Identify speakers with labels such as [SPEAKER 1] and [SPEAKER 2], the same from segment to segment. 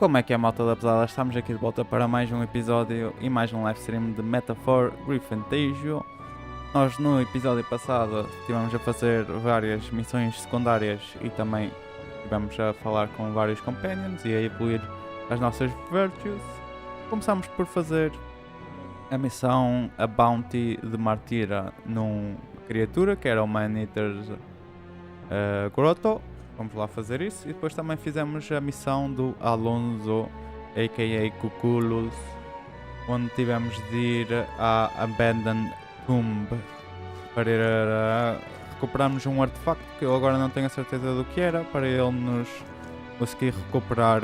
[SPEAKER 1] Como é que é, malta da pesada? Estamos aqui de volta para mais um episódio e mais um livestream de Metaphor ReFantazio. Nós no episódio passado estivemos a fazer várias missões secundárias e também estivemos a falar com vários companions e a evoluir as nossas virtues. Começamos por fazer a missão A Bounty de Martira num criatura que era o Man-Eater Grotto. Vamos lá fazer isso. E depois também fizemos a missão do Alonso, a.k.a. Cuculus, onde tivemos de ir à Abandoned Tomb para recuperarmos um artefacto que eu agora não tenho a certeza do que era, para ele nos conseguir recuperar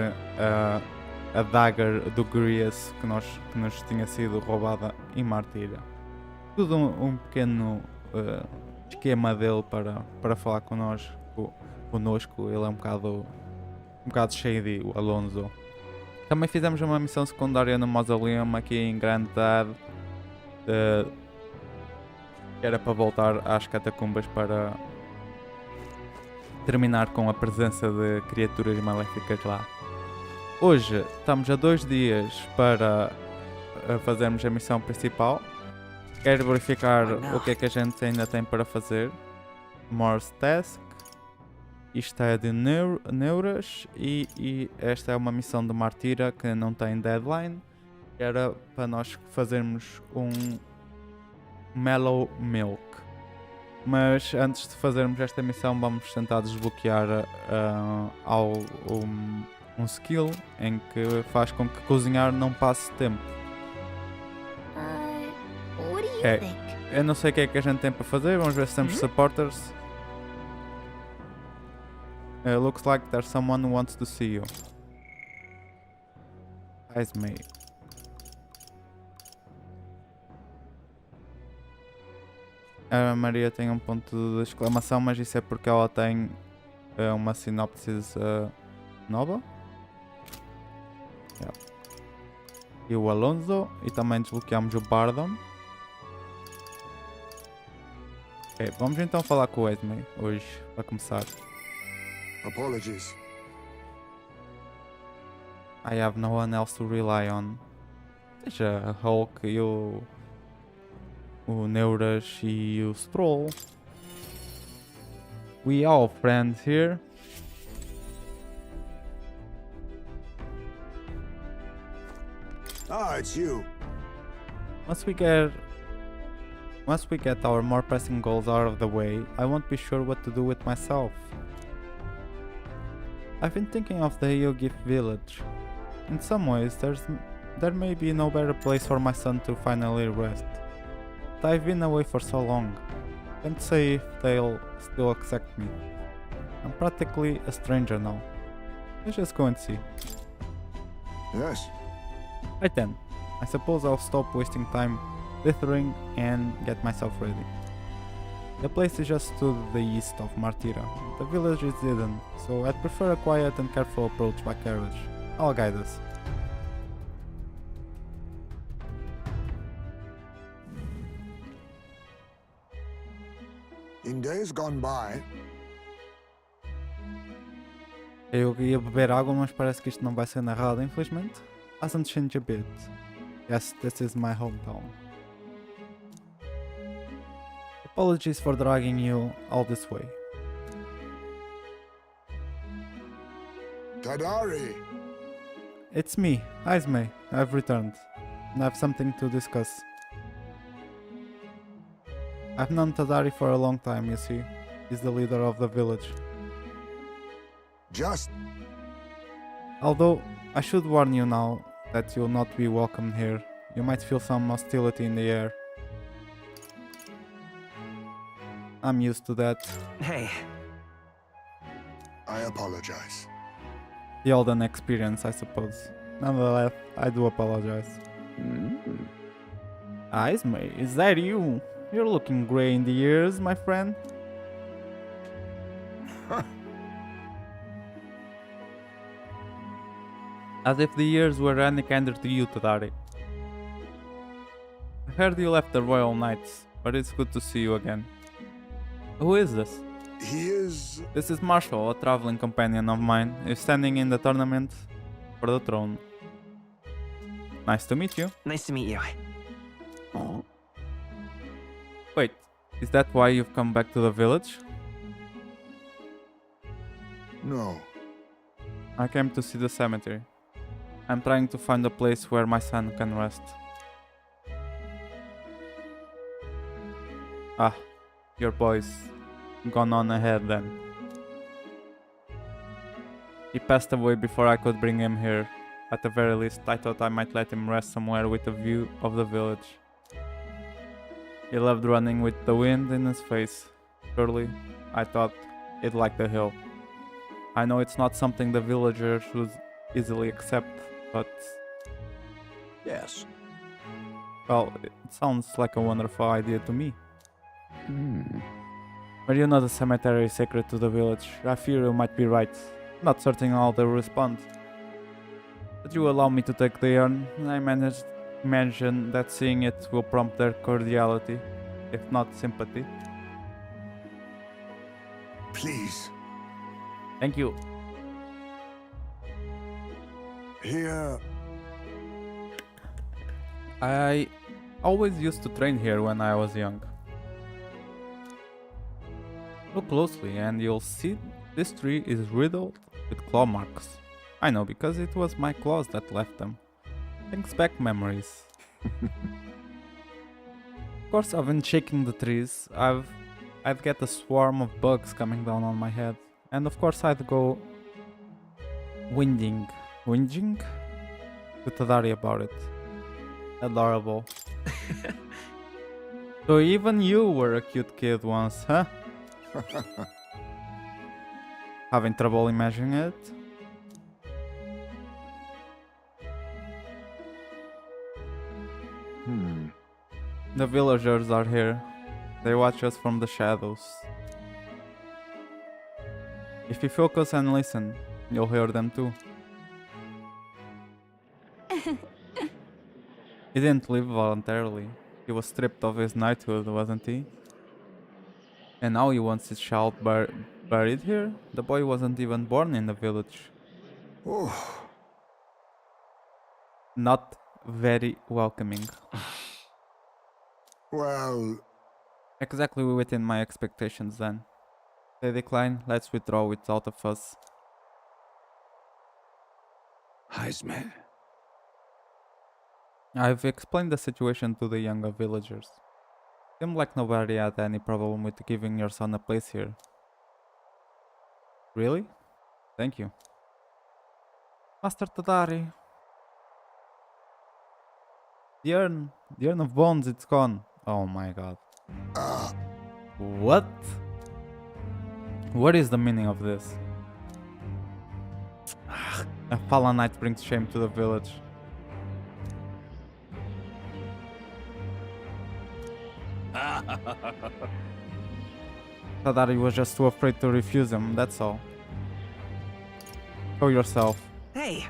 [SPEAKER 1] a dagger do Grias que nos tinha sido roubada em Martira. Tudo um pequeno esquema dele para falar connosco. Ele é um bocado shady, o Alonso. Também fizemos uma missão secundária no mausoleum aqui em Grandad, que era para voltar às catacumbas para terminar com a presença de criaturas maléficas lá. Hoje estamos a 2 dias para fazermos a missão principal. Quero verificar o que é que a gente ainda tem para fazer. Morse Task. Isto é de neuras e esta é uma missão de Martira que não tem deadline. Era para nós fazermos um Mellow Milk. Mas antes de fazermos esta missão vamos tentar desbloquear um skill em que faz com que cozinhar não passe tempo.
[SPEAKER 2] What do you think?
[SPEAKER 1] Eu não sei o que é que a gente tem para fazer, vamos ver se temos supporters. Looks like there's someone who wants to see you. Heismay. A Maria tem um ponto de exclamação, mas isso é porque ela tem uma sinopsis nova. Yeah. E o Alonso, e também desbloqueamos o Bardon. Ok, vamos então falar com o Heismay hoje, para começar.
[SPEAKER 3] Apologies.
[SPEAKER 1] I have no one else to rely on. Seja a Hulk e o Neuras e o Stroll. We all friends here.
[SPEAKER 3] Ah, it's you.
[SPEAKER 1] Once we get our more pressing goals out of the way, I won't be sure what to do with myself. I've been thinking of the Hyogif village. In some ways, there may be no better place for my son to finally rest. But I've been away for so long. Can't say if they'll still accept me. I'm practically a stranger now. Let's just go and see.
[SPEAKER 3] Yes.
[SPEAKER 1] Right then, I suppose I'll stop wasting time littering and get myself ready. The place is just to the east of Martira. The village is hidden, so I'd prefer a quiet and careful approach by carriage. I'll guide us.
[SPEAKER 3] In days gone by,
[SPEAKER 1] Eu ia beber água, mas parece que isto não vai ser narrado, infelizmente. Hasn't changed a bit. Yes, this is my hometown. Apologies for dragging you all this way.
[SPEAKER 3] Tadari.
[SPEAKER 1] It's me, Heismay. I've returned, and I have something to discuss. I've known Tadari for a long time, you see. He's the leader of the village.
[SPEAKER 3] Just
[SPEAKER 1] Although, I should warn you now that you'll not be welcome here. You might feel some hostility in the air. I'm used to that.
[SPEAKER 4] Hey,
[SPEAKER 3] I apologize.
[SPEAKER 1] The olden experience, I suppose. Nonetheless, I do apologize. Heismay, is that you? You're looking grey in the ears, my friend. As if the years were any kinder to you, Tadari. I heard you left the Royal Knights, but it's good to see you again. Who is this?
[SPEAKER 3] He is...
[SPEAKER 1] This is Marshall, a traveling companion of mine. He's standing in the tournament. for the throne. Nice to meet you.
[SPEAKER 2] Nice to meet you.
[SPEAKER 1] Wait, is that why you've come back to the village?
[SPEAKER 3] No.
[SPEAKER 1] I came to see the cemetery. I'm trying to find a place where my son can rest. Ah, your boy's gone on ahead then. He passed away before I could bring him here. At the very least, I thought I might let him rest somewhere with a view of the village. He loved running with the wind in his face. Surely, I thought he'd like the hill. I know it's not something the villagers would easily accept, but...
[SPEAKER 3] Yes.
[SPEAKER 1] well, it sounds like a wonderful idea to me. But you know the cemetery is sacred to the village. I fear you might be right. Not certain how they'll respond. But you allow me to take the urn, and I imagine that seeing it will prompt their cordiality, if not sympathy.
[SPEAKER 3] Please.
[SPEAKER 1] Thank you.
[SPEAKER 3] Here.
[SPEAKER 1] I always used to train here when I was young. Look closely and you'll see this tree is riddled with claw marks. I know because it was my claws that left them. Brings back memories. Of course, I've been shaking the trees. I'd get a swarm of bugs coming down on my head. And of course I'd go whinging to Tadari about it. Adorable. So even you were a cute kid once, huh? Having trouble imagining it? The villagers are here. They watch us from the shadows. If you focus and listen, you'll hear them too. He didn't leave voluntarily. He was stripped of his knighthood, wasn't he? And now he wants his child buried here? The boy wasn't even born in the village.
[SPEAKER 3] Oh.
[SPEAKER 1] Not very welcoming.
[SPEAKER 3] Well,
[SPEAKER 1] Exactly within my expectations then. They decline, let's withdraw without a fuss.
[SPEAKER 3] Heismay.
[SPEAKER 1] I've explained the situation to the younger villagers. Seemed like nobody had any problem with giving your son a place here. Really? Thank you. Master Tadari. The urn of bones, it's gone. Oh my god. What? What is the meaning of this? A fallen knight brings shame to the village. Tadari was just too afraid to refuse him, that's all. Show yourself.
[SPEAKER 2] Hey,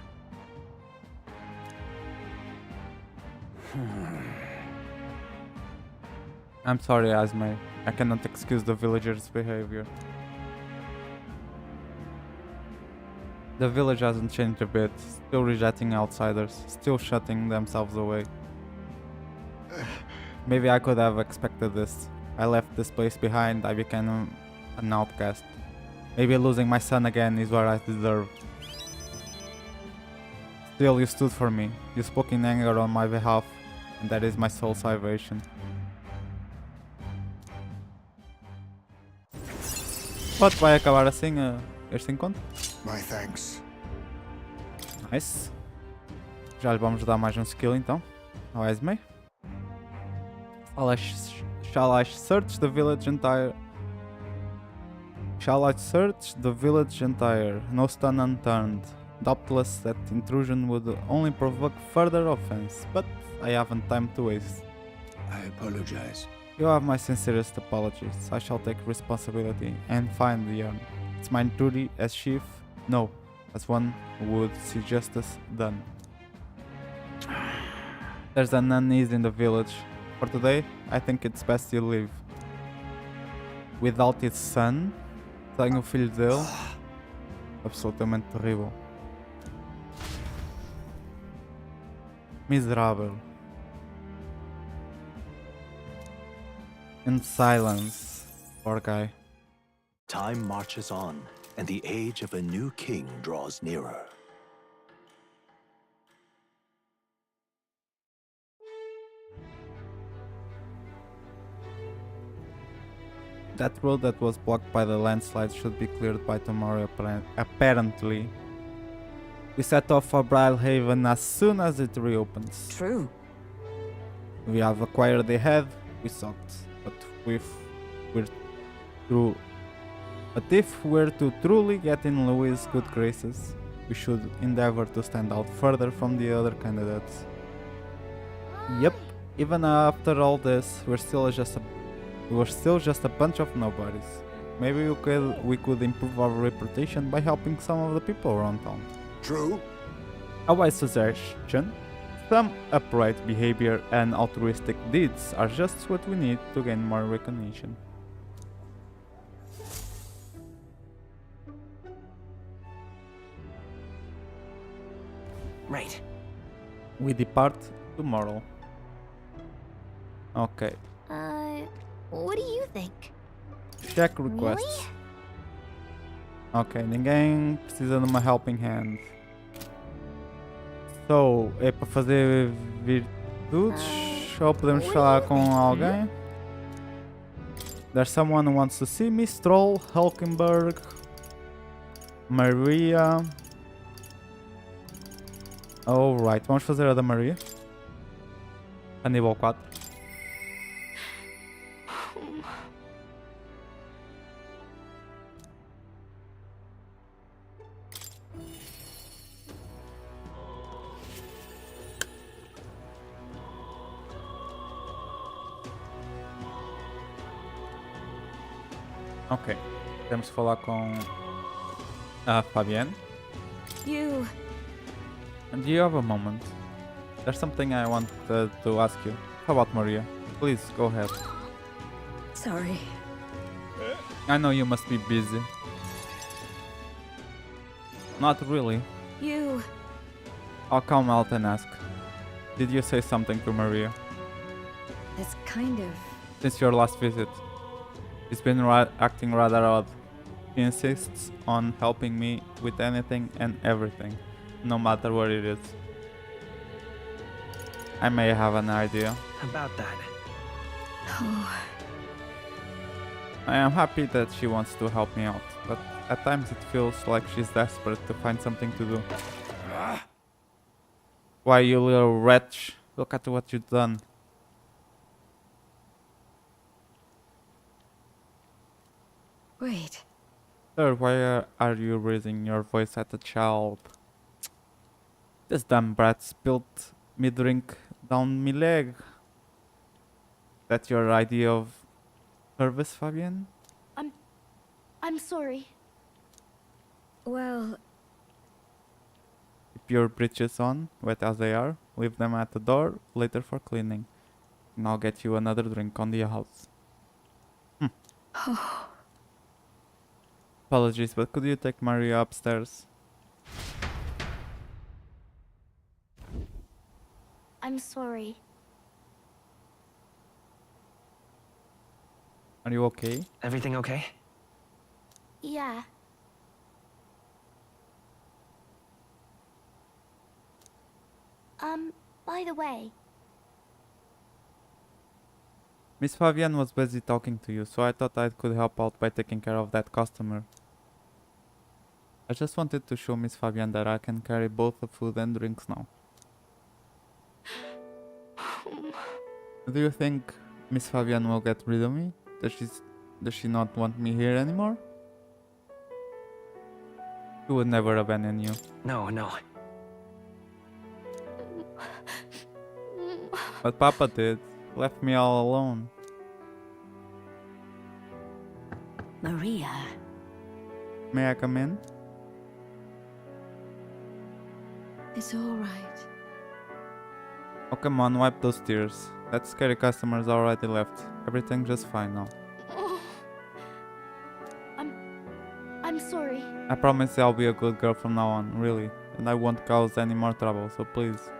[SPEAKER 1] I'm sorry, Heismay. I cannot excuse the villagers' behavior. The village hasn't changed a bit, still rejecting outsiders, still shutting themselves away. Maybe I could have expected this. I left this place behind, I became an outcast. Maybe losing my son again is what I deserve. Still, you stood for me. You spoke in anger on my behalf, and that is my sole salvation. Pode, vai acabar assim este encontro.
[SPEAKER 3] My thanks.
[SPEAKER 1] Nice. Já lhe vamos dar mais um skill então. Ao Heismay. Shall I search the village entire? Shall I search the village entire? No stone unturned. Doubtless that intrusion would only provoke further offense, but I haven't time to waste.
[SPEAKER 3] I apologize.
[SPEAKER 1] You have my sincerest apologies. I shall take responsibility and find the urn. It's my duty as chief, no, as one who would see justice done. There's an unease in the village. For today, I think it's best you leave. Without his son, sem o filho dele, absolutamente terrível. Miserable. In silence. Poor guy.
[SPEAKER 2] Time marches on, and the age of a new king draws nearer.
[SPEAKER 1] That road that was blocked by the landslide should be cleared by tomorrow, apparently. We set off for Brilehaven as soon as it reopens.
[SPEAKER 4] True.
[SPEAKER 1] We have acquired the head we sought, but if we're to truly get in Louis' good graces, we should endeavor to stand out further from the other candidates. Yep, even after all this, we're still just a bunch of nobodies. Maybe we could improve our reputation by helping some of the people around town.
[SPEAKER 3] True.
[SPEAKER 1] A wise suggestion. Some upright behavior and altruistic deeds are just what we need to gain more recognition.
[SPEAKER 4] Right.
[SPEAKER 1] We depart tomorrow. Ok.
[SPEAKER 5] What do you think?
[SPEAKER 1] Check requests. Ok, ninguém precisa de uma helping hand. So, é para fazer virtudes ou podemos falar com alguém? There's someone who wants to see me. Stroll, Hulkenberg, Maria. Alright, vamos fazer a da Maria. A nível 4. Ok, temos que falar com a Fabienne. And do you have a moment? There's something I want to ask you. How about Maria? Please, go ahead.
[SPEAKER 4] Sorry.
[SPEAKER 1] I know you must be busy. Not really. I'll come out and ask. Did you say something to Maria?
[SPEAKER 4] It's kind of...
[SPEAKER 1] Since your last visit, she's been acting rather odd. She insists on helping me with anything and everything, no matter what it is. I may have an idea.
[SPEAKER 4] About that.
[SPEAKER 1] I am happy that she wants to help me out, but at times it feels like she's desperate to find something to do. Why, you little wretch, look at what you've done.
[SPEAKER 4] Wait.
[SPEAKER 1] Sir, why are you raising your voice at the child? This damn brat spilled me drink down me leg. That your idea of service, Fabienne?
[SPEAKER 5] I'm sorry.
[SPEAKER 4] Well...
[SPEAKER 1] Keep your breeches on, wet as they are. Leave them at the door, later for cleaning. And I'll get you another drink on the house. Apologies, but could you take Maria upstairs?
[SPEAKER 5] I'm sorry.
[SPEAKER 1] Are you okay?
[SPEAKER 4] Everything okay?
[SPEAKER 5] Yeah. By the way,
[SPEAKER 1] Miss Fabienne was busy talking to you, so I thought I could help out by taking care of that customer. I just wanted to show Miss Fabienne that I can carry both the food and drinks now. Do you think Miss Fabienne will get rid of me? Does she not want me here anymore? She would never abandon you.
[SPEAKER 4] No.
[SPEAKER 1] But Papa did. Left me all alone.
[SPEAKER 4] Maria.
[SPEAKER 1] May I come in?
[SPEAKER 4] It's alright.
[SPEAKER 1] Oh, come on, wipe those tears. That scary customer's already left. Everything's just fine now.
[SPEAKER 5] I'm sorry.
[SPEAKER 1] I promise I'll be a good girl from now on, really. And I won't cause any more trouble, so please.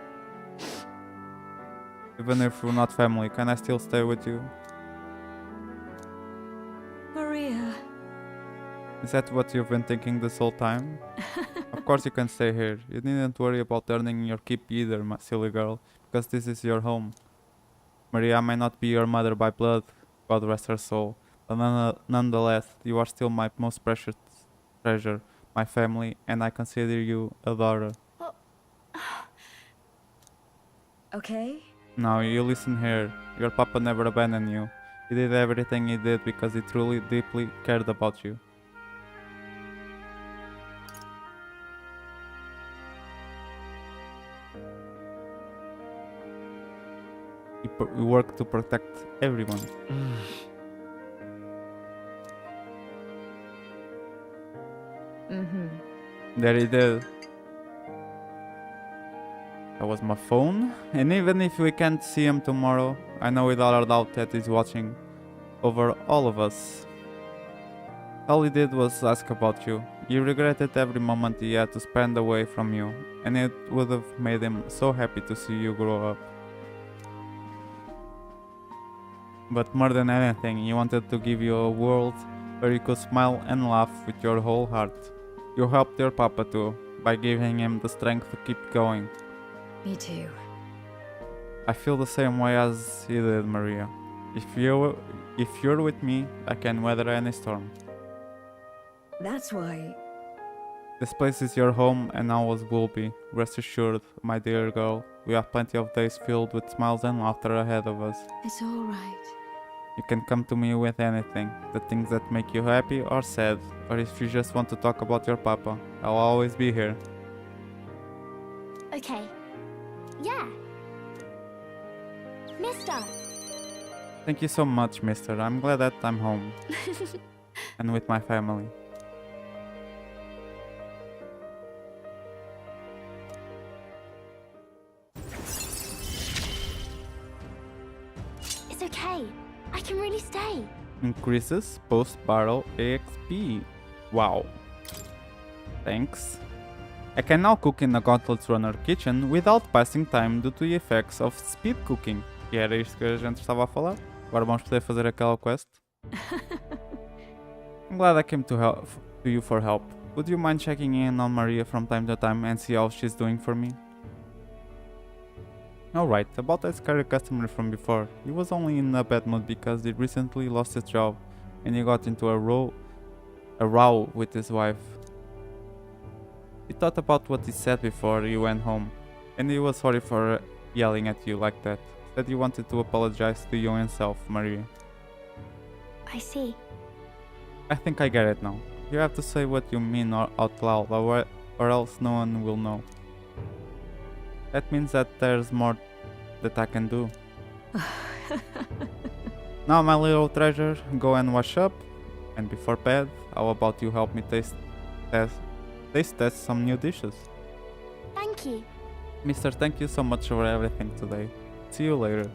[SPEAKER 1] Even if we're not family, can I still stay with you?
[SPEAKER 4] Maria.
[SPEAKER 1] Is that what you've been thinking this whole time? Of course you can stay here. You needn't worry about turning your keep either, my silly girl, because this is your home. Maria may not be your mother by blood, God rest her soul, but nonetheless, you are still my most precious treasure, my family, and I consider you a daughter.
[SPEAKER 4] Okay?
[SPEAKER 1] Now, you listen here. Your papa never abandoned you. He did everything he did because he truly, deeply cared about you. He worked to protect everyone. There he did. That was my phone. And even if we can't see him tomorrow, I know without a doubt that he's watching over all of us. All he did was ask about you. He regretted every moment he had to spend away from you, and it would have made him so happy to see you grow up. But more than anything, he wanted to give you a world where you could smile and laugh with your whole heart. You helped your papa too, by giving him the strength to keep going.
[SPEAKER 4] Me too.
[SPEAKER 1] I feel the same way as he did, Maria. If you're with me, I can weather any storm.
[SPEAKER 4] That's why.
[SPEAKER 1] This place is your home and always will be. Rest assured, my dear girl, we have plenty of days filled with smiles and laughter ahead of us.
[SPEAKER 4] It's all right.
[SPEAKER 1] You can come to me with anything, the things that make you happy or sad, or if you just want to talk about your papa, I'll always be here.
[SPEAKER 5] Okay. Yeah. Mister.
[SPEAKER 1] Thank you so much, mister. I'm glad that I'm home. And with my family.
[SPEAKER 5] It's okay. I can really stay.
[SPEAKER 1] Increases post-battle XP. Wow. Thanks. I can now cook in the Gauntlet's Runner kitchen without passing time due to the effects of speed cooking. E era isto que a gente estava a falar. Agora vamos poder fazer aquela quest. I'm glad I came to you for help. Would you mind checking in on Maria from time to time and see how she's doing for me? Alright, about that scary customer from before. He was only in a bad mood because he recently lost his job and he got into a row with his wife. He thought about what he said before he went home, and he was sorry for yelling at you like that. Said he wanted to apologize to you himself, Maria.
[SPEAKER 5] I see.
[SPEAKER 1] I think I get it now. You have to say what you mean out loud, or else no one will know. That means that there's more that I can do. Now, my little treasure, go and wash up, and before bed, how about you help me taste test some new dishes?
[SPEAKER 5] Thank you.
[SPEAKER 1] Mister, thank you so much for everything today. See you later.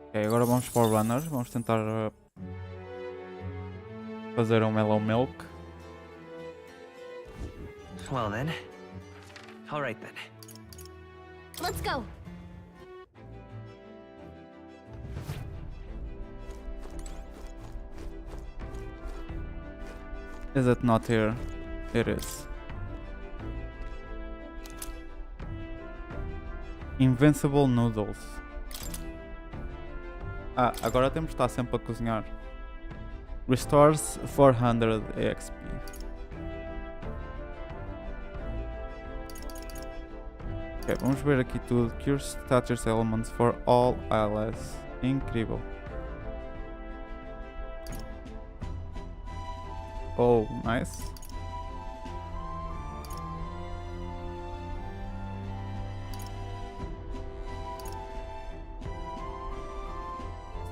[SPEAKER 1] Ok, agora vamos para o runners. Vamos tentar fazer um mellow milk.
[SPEAKER 6] Well then. Alright then.
[SPEAKER 5] Let's go.
[SPEAKER 1] Is it not here? It is. Invincible noodles. Ah, agora temos de estar sempre a cozinhar. Restores 400 XP. Ok, vamos ver aqui tudo. Cure status elements for all allies. Incrível. Oh, nice.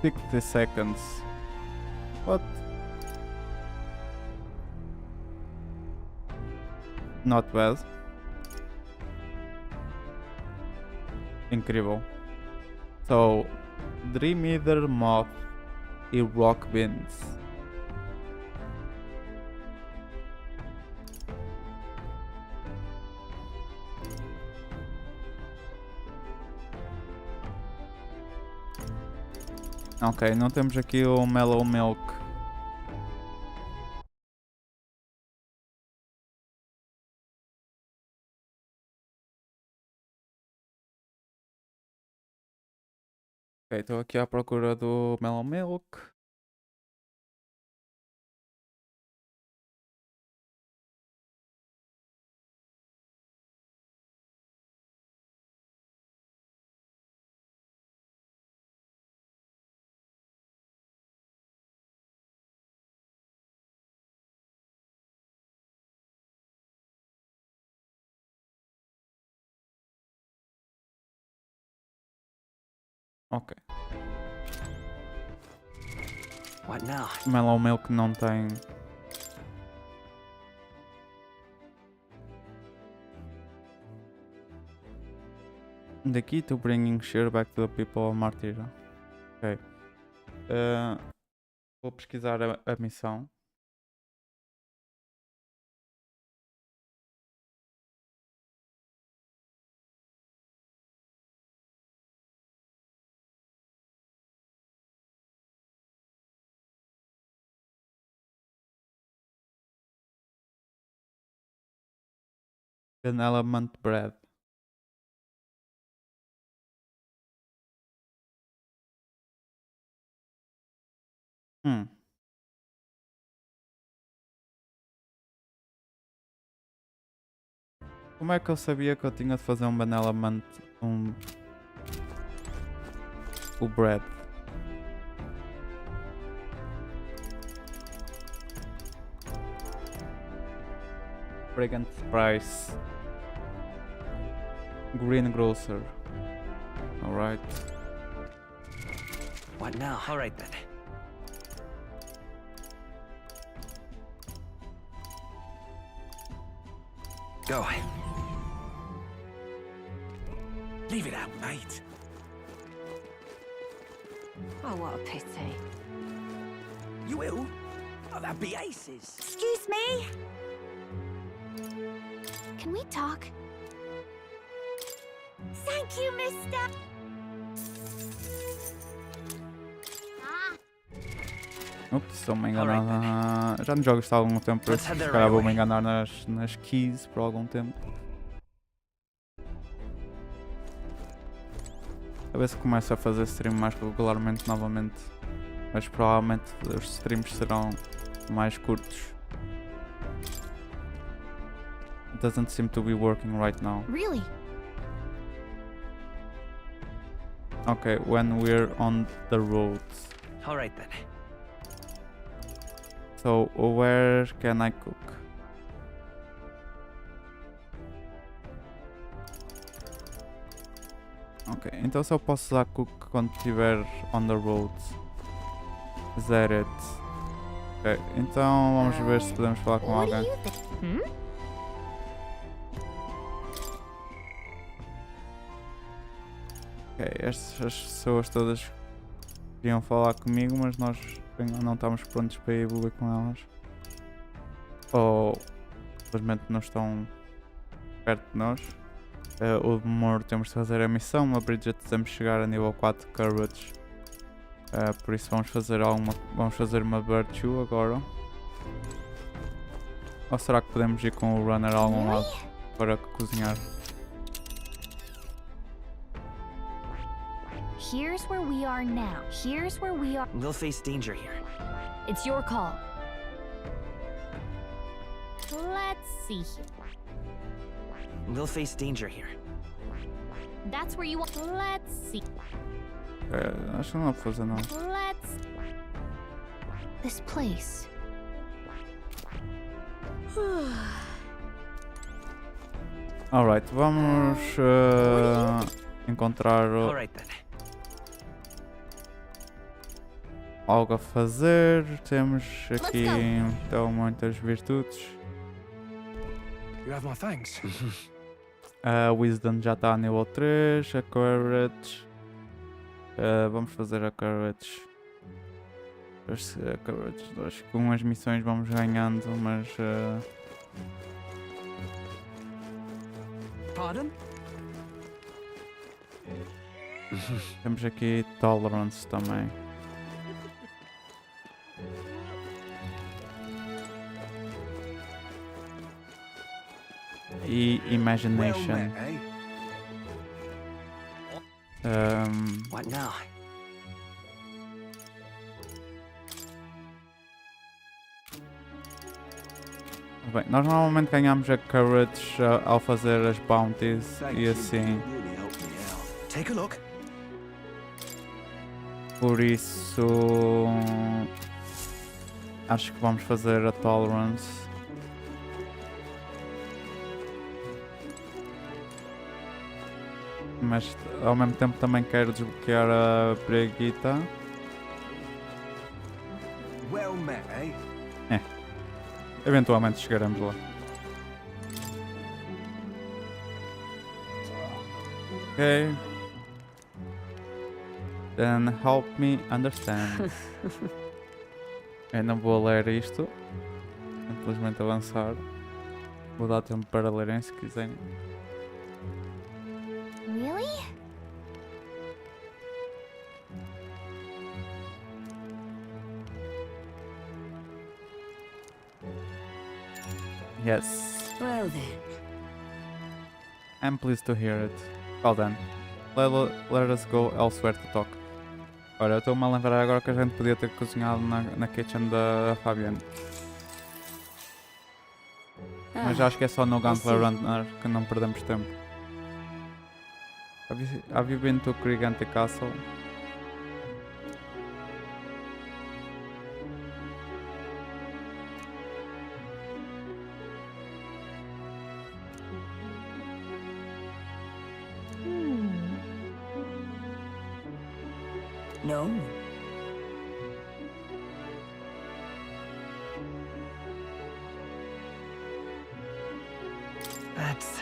[SPEAKER 1] "60 seconds. What? Not bad. Incrível. So, Dream Eater, Moth e Rock Beans. Ok, não temos aqui o Mellow Milk. Ok, estou aqui à procura do Mellow Milk. Ok.
[SPEAKER 6] What now?
[SPEAKER 1] Mellow Milk não tem. The key to bringing cheer back to the people of Martira. Ok. Vou pesquisar a missão. Element bread. Hum. Como é que eu sabia que eu tinha de fazer um Benelement, o bread? Brigand Price. Green Grocer. Alright.
[SPEAKER 6] What now? All right then. Go.
[SPEAKER 3] Leave it out, mate.
[SPEAKER 7] Oh, what a pity.
[SPEAKER 3] You ill? Oh, that'd be aces.
[SPEAKER 5] Excuse me? Can we talk? Thank you, mister.
[SPEAKER 1] Ups, estou-me a enganar. Já nos jogos está há algum tempo, por isso se calhar vou-me enganar nas keys por algum tempo. A ver se começo a fazer stream mais regularmente novamente. Mas provavelmente os streams serão mais curtos. It doesn't seem to be working right now.
[SPEAKER 5] Really?
[SPEAKER 1] Okay, when we're on the road.
[SPEAKER 6] All right then.
[SPEAKER 1] So, where can I cook? Ok, então só posso usar cook quando estiver on the road. Is that it? Ok, então vamos ver se podemos falar com
[SPEAKER 5] What do
[SPEAKER 1] alguém.
[SPEAKER 5] you think?
[SPEAKER 1] Ok, estas pessoas todas queriam falar comigo, mas nós não estamos prontos para ir beber com elas. Ou simplesmente não estão perto de nós. O demoro temos de fazer a missão, a Bridget temos de chegar a nível 4 Courage. Por isso vamos fazer uma Virtue agora. Ou será que podemos ir com o Runner a algum lado para cozinhar?
[SPEAKER 5] Here's where we are now. Here's where we are.
[SPEAKER 6] We'll face danger here.
[SPEAKER 5] It's your call. Let's see here.
[SPEAKER 6] We'll face danger here.
[SPEAKER 5] That's where you want. Let's see.
[SPEAKER 1] Acho que não dá para fazer não.
[SPEAKER 5] Let's. This place.
[SPEAKER 1] Alright, vamos encontrar
[SPEAKER 6] All right then.
[SPEAKER 1] algo a fazer. Temos aqui então muitas virtudes.
[SPEAKER 3] You have my thanks.
[SPEAKER 1] A Wisdom já está a nível 3, a Courage. Vamos fazer a Courage. A Courage 2. Com as missões vamos ganhando, mas
[SPEAKER 3] Pardon?
[SPEAKER 1] temos aqui Tolerance também. e
[SPEAKER 2] Well
[SPEAKER 1] imagination.
[SPEAKER 2] met,
[SPEAKER 6] What now?
[SPEAKER 1] Bem, nós normalmente ganhamos a courage ao fazer as bounties
[SPEAKER 2] Thank
[SPEAKER 1] e
[SPEAKER 2] you.
[SPEAKER 1] assim,
[SPEAKER 2] You really helped me out.
[SPEAKER 6] Take a look.
[SPEAKER 1] por isso acho que vamos fazer a tolerance. Mas ao mesmo tempo também quero desbloquear a preguita.
[SPEAKER 2] Well met,
[SPEAKER 1] Eventualmente chegaremos lá. Ok. Then help me understand. Eu não vou ler isto. Simplesmente avançar. Vou dar tempo para lerem se quiserem.
[SPEAKER 5] Really?
[SPEAKER 1] Yes.
[SPEAKER 4] Well then.
[SPEAKER 1] I'm pleased to hear it. Well done. Let us go elsewhere to talk. Ora, eu estou-me a lembrar agora que a gente podia ter cozinhado na kitchen da Fabienne. Mas acho que é só no Gauntlet Runner que não perdemos tempo. Have you been to Krigante Castle?
[SPEAKER 4] No.
[SPEAKER 6] That's...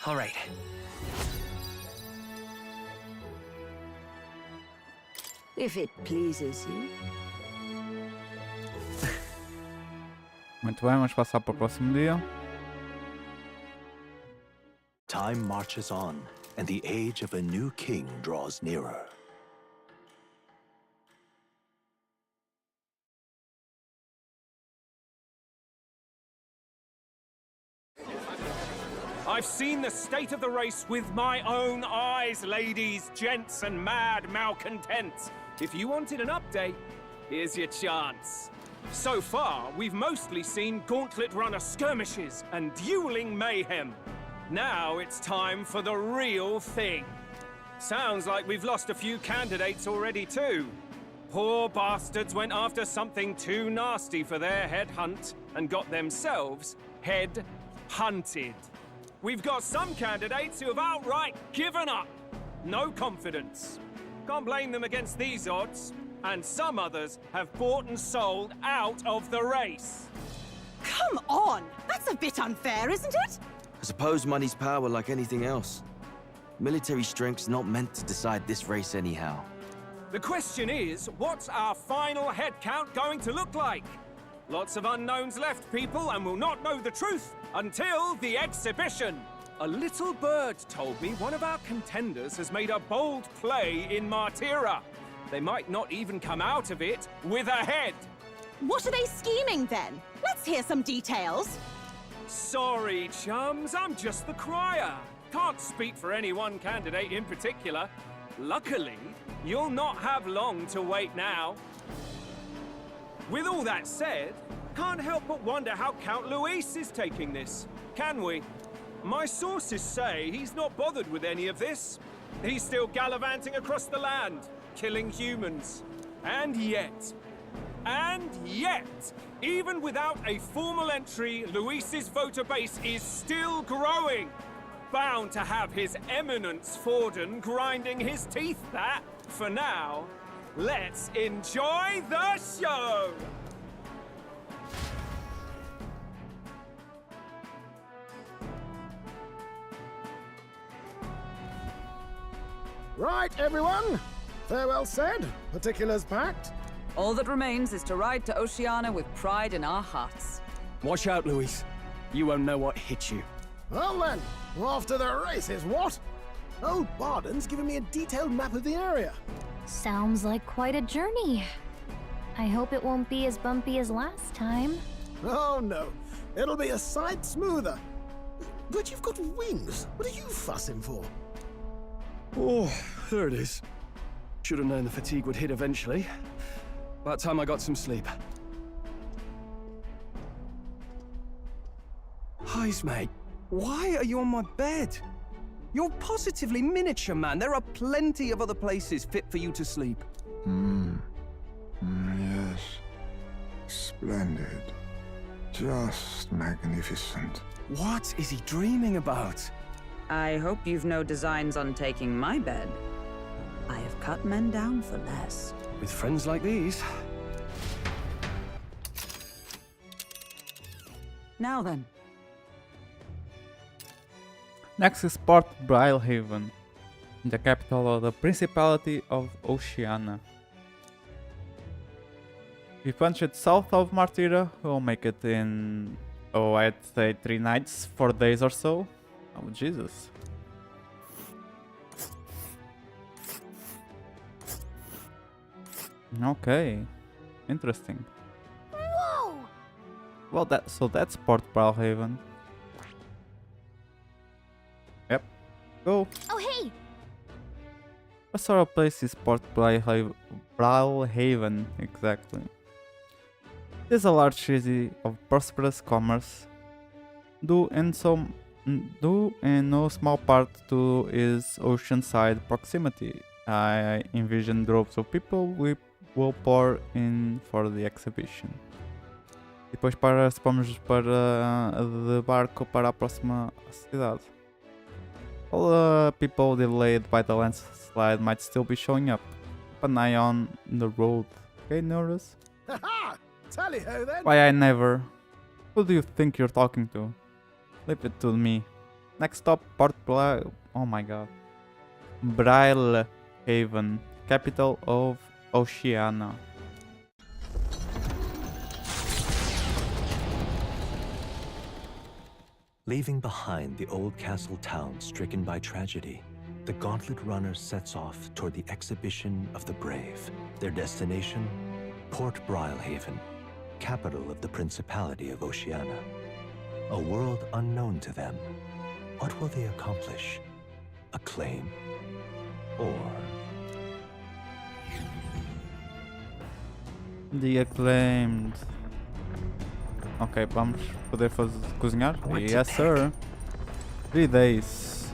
[SPEAKER 6] All right.
[SPEAKER 4] If it pleases you.
[SPEAKER 1] Muito bem, vamos passar para o próximo dia.
[SPEAKER 2] Time marches on, and the age of a new king draws nearer.
[SPEAKER 3] I've seen the state of the race with my own eyes, ladies, gents, and mad malcontents. If you wanted an update, here's your chance. So far, we've mostly seen gauntlet runner skirmishes and dueling mayhem. Now it's time for the real thing. Sounds like we've lost a few candidates already too. Poor bastards went after something too nasty for their head hunt and got themselves head hunted. We've got some candidates who have outright given up. No confidence. Can't blame them against these odds. And some others have bought and sold out of the race.
[SPEAKER 8] Come on! That's a bit unfair, isn't it?
[SPEAKER 9] I suppose money's power like anything else. Military strength's not meant to decide this race anyhow.
[SPEAKER 3] The question is, what's our final head count going to look like? Lots of unknowns left, people, and we'll not know the truth until the exhibition. A little bird told me one of our contenders has made a bold play in Martira. They might not even come out of it with a head.
[SPEAKER 8] What are they scheming then? Let's hear some details.
[SPEAKER 3] Sorry, chums, I'm just the crier. Can't speak for any one candidate in particular. Luckily, you'll not have long to wait now. With all that said, can't help but wonder how Count Luis is taking this, can we? My sources say he's not bothered with any of this. He's still gallivanting across the land, killing humans. And yet, even without a formal entry, Luis's voter base is still growing. bound to have His Eminence Forden grinding his teeth that, for now, let's enjoy the show!
[SPEAKER 10] Right, everyone. Farewell said, particulars packed.
[SPEAKER 11] All that remains is to ride to Oceania with pride in our hearts.
[SPEAKER 6] Watch out, Louise. You won't know what hit you.
[SPEAKER 10] Well then, we're off to the races, what? Old Barden's given me a detailed map of the area.
[SPEAKER 5] Sounds like quite a journey. I hope it won't be as bumpy as last time.
[SPEAKER 10] Oh no, it'll be a sight smoother. But you've got wings. What are you fussing for?
[SPEAKER 6] Oh, there it is. Should have known the fatigue would hit eventually. About time I got some sleep. Heismay, why are you on my bed? You're positively miniature, man. There are plenty of other places fit for you to sleep.
[SPEAKER 12] Yes. Splendid. Just magnificent.
[SPEAKER 6] What is he dreaming about?
[SPEAKER 11] I hope you've no designs on taking my bed. I have cut men down for less.
[SPEAKER 6] With friends like these.
[SPEAKER 11] Now then.
[SPEAKER 1] Next is Port Brilehaven, the capital of the Principality of Oceania. We punched south of Martira, we'll make it in, I'd say 3 nights, 4 days or so. Oh, Jesus. Okay, interesting.
[SPEAKER 5] Whoa!
[SPEAKER 1] Well, that's Port Brilehaven. Yep. Go.
[SPEAKER 5] Oh, hey!
[SPEAKER 1] What sort of place is Port Brilehaven exactly? It is a large city of prosperous commerce, due in no small part to its oceanside proximity. I envision droves of people will pour in for the exhibition. Depois vamos para de barco para a próxima cidade. All the people delayed by the landslide might still be showing up. Keep an eye on the road. Okay, notice?
[SPEAKER 10] Ha-ha! Tally-ho then!
[SPEAKER 1] Why I never? Who do you think you're talking to? Leave it to me. Next stop, oh my god. Brilehaven, capital of Oceania.
[SPEAKER 2] Leaving behind the old castle town stricken by tragedy, the gauntlet runner sets off toward the exhibition of the brave. Their destination, Port Brilehaven, capital of the Principality of Oceania. A world unknown to them. What will they accomplish? Acclaim? Or...
[SPEAKER 1] The acclaimed. Ok, vamos poder cozinhar? Yes, sir. 3 days.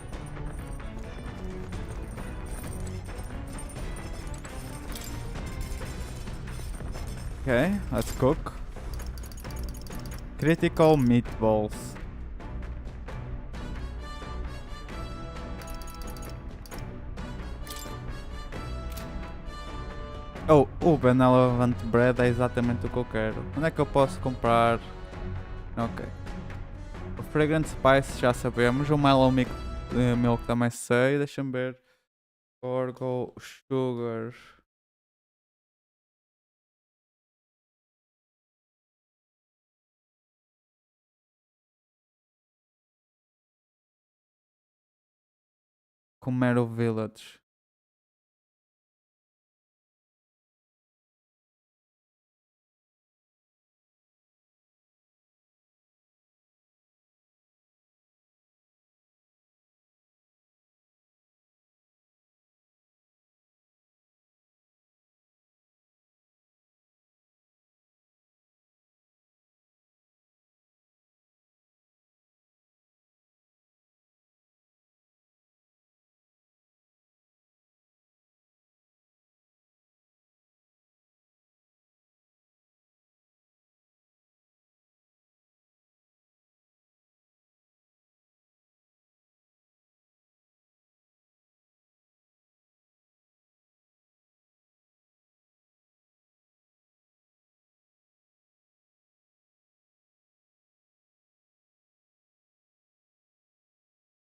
[SPEAKER 1] Okay, let's cook. Critical meatballs. Oh, o Benevolent Bread é exatamente o que eu quero. Onde é que eu posso comprar? Ok. O Fragrant Spice já sabemos. O Mellow Milk também sei. Deixa-me ver. Orgo, Sugar. Comero Village.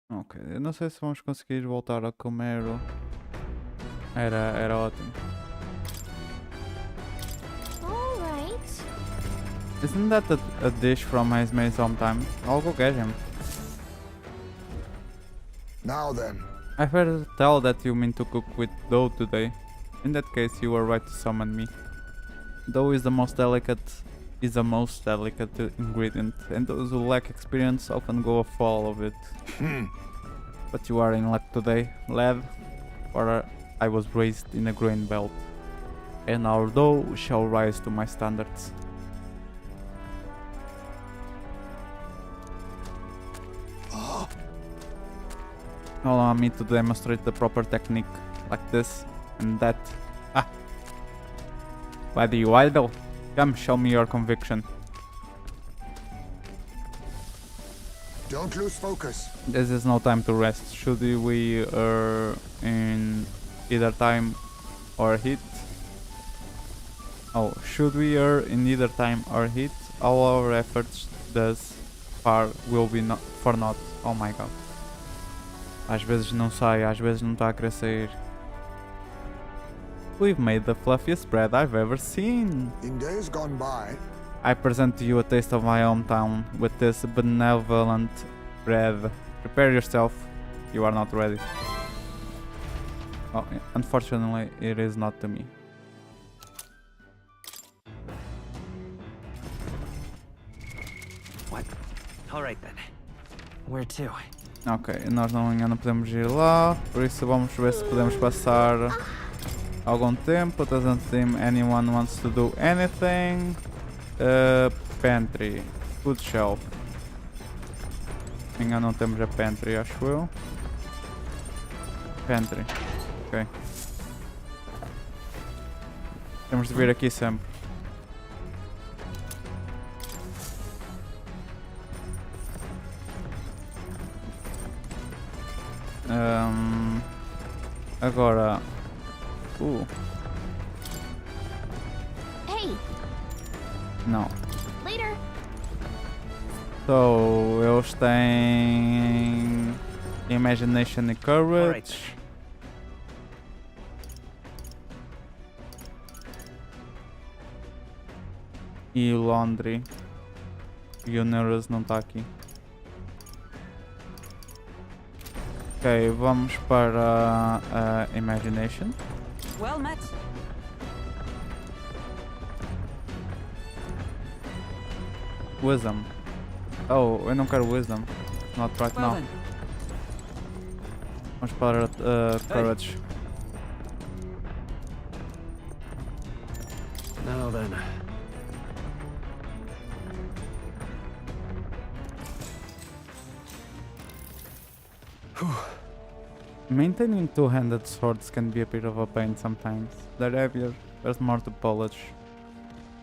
[SPEAKER 1] Ok, eu não sei se vamos conseguir voltar a comer. Era ótimo.
[SPEAKER 5] Alright.
[SPEAKER 1] Isn't that a dish from Heismay sometime? I'll go get him.
[SPEAKER 12] Now then.
[SPEAKER 1] I've heard tell that you mean to cook with dough today. In that case, you were right to summon me. Dough is the most delicate ingredient, and those who lack experience often go afoul of it. But you are in luck today, lad, for I was raised in a grain belt, and our dough shall rise to my standards. Allow me to demonstrate the proper technique, like this and that. Ah! Why do you idle? Come, show me your conviction.
[SPEAKER 12] Don't lose focus.
[SPEAKER 1] This is no time to rest. Should we err in either time or heat? Oh, should we err in either time or heat? All our efforts thus far will be not for naught. Oh my god. Às vezes não sai, às vezes não está a querer sair. We've made the fluffiest bread I've ever seen.
[SPEAKER 12] In days gone by,
[SPEAKER 1] I present to you a taste of my hometown with this benevolent bread. Prepare yourself. You are not ready. Oh, unfortunately, it is not to me.
[SPEAKER 9] What? Alright then. Where to?
[SPEAKER 1] Ok, nós ainda não podemos ir lá, por isso vamos ver se podemos passar algum tempo. Doesn't seem anyone wants to do anything. Pantry, food shelf. Ainda não temos a pantry, acho eu. Pantry, ok. Temos de vir aqui sempre. Agora.
[SPEAKER 5] Hey.
[SPEAKER 1] Não.
[SPEAKER 5] Later.
[SPEAKER 1] So, eles têm Imagination e Courage. E o Laundry. E o Neuros não está aqui. Ok, vamos para a Imagination.
[SPEAKER 11] Well met.
[SPEAKER 1] Wisdom. Oh, eu não quero Wisdom. Not right
[SPEAKER 11] Well
[SPEAKER 1] now.
[SPEAKER 11] then.
[SPEAKER 1] Vamos para Courage.
[SPEAKER 9] Now then.
[SPEAKER 1] Maintaining two-handed swords can be a bit of a pain sometimes. They're heavier, there's more to polish.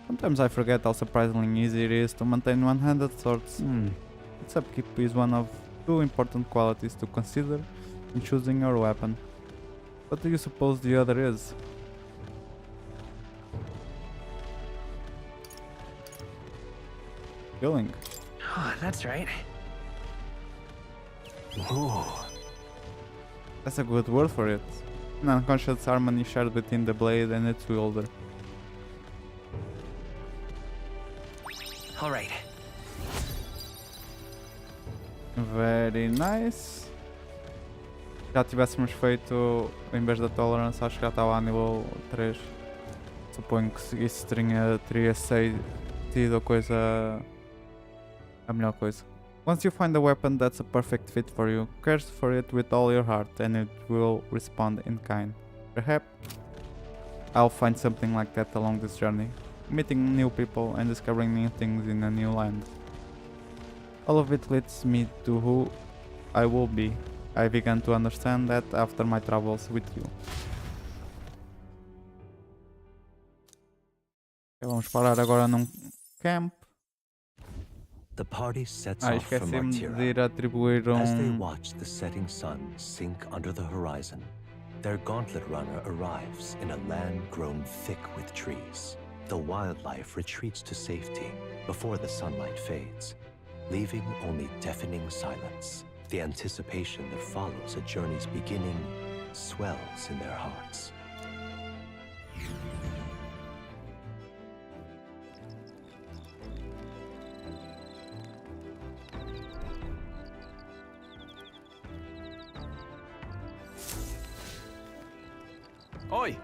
[SPEAKER 1] Sometimes I forget how surprisingly easy it is to maintain one-handed swords. Its upkeep is one of two important qualities to consider in choosing your weapon. What do you suppose the other is? Healing.
[SPEAKER 9] Oh, that's right. Ooh.
[SPEAKER 1] That's a good word for it. An unconscious harmony shared between the blade and its wielder.
[SPEAKER 9] Alright.
[SPEAKER 1] Very nice. Já tivéssemos feito, em vez da tolerância, acho que já estava a nível 3. Suponho que isso teria sido a melhor coisa. Once you find a weapon that's a perfect fit for you, curse for it with all your heart and it will respond in kind. Perhaps I'll find something like that along this journey, meeting new people and discovering new things in a new land. All of it leads me to who I will be. I began to understand that after my travels with you. Okay, vamos parar agora num camp.
[SPEAKER 2] The party sets off from
[SPEAKER 1] Esqueci-me de ir atribuir
[SPEAKER 2] As they watch the setting sun sink under the horizon, their gauntlet runner arrives in a land grown thick with trees. The wildlife retreats to safety before the sunlight fades, leaving only deafening silence The anticipation that follows a journey's beginning swells in their hearts.
[SPEAKER 9] Oi!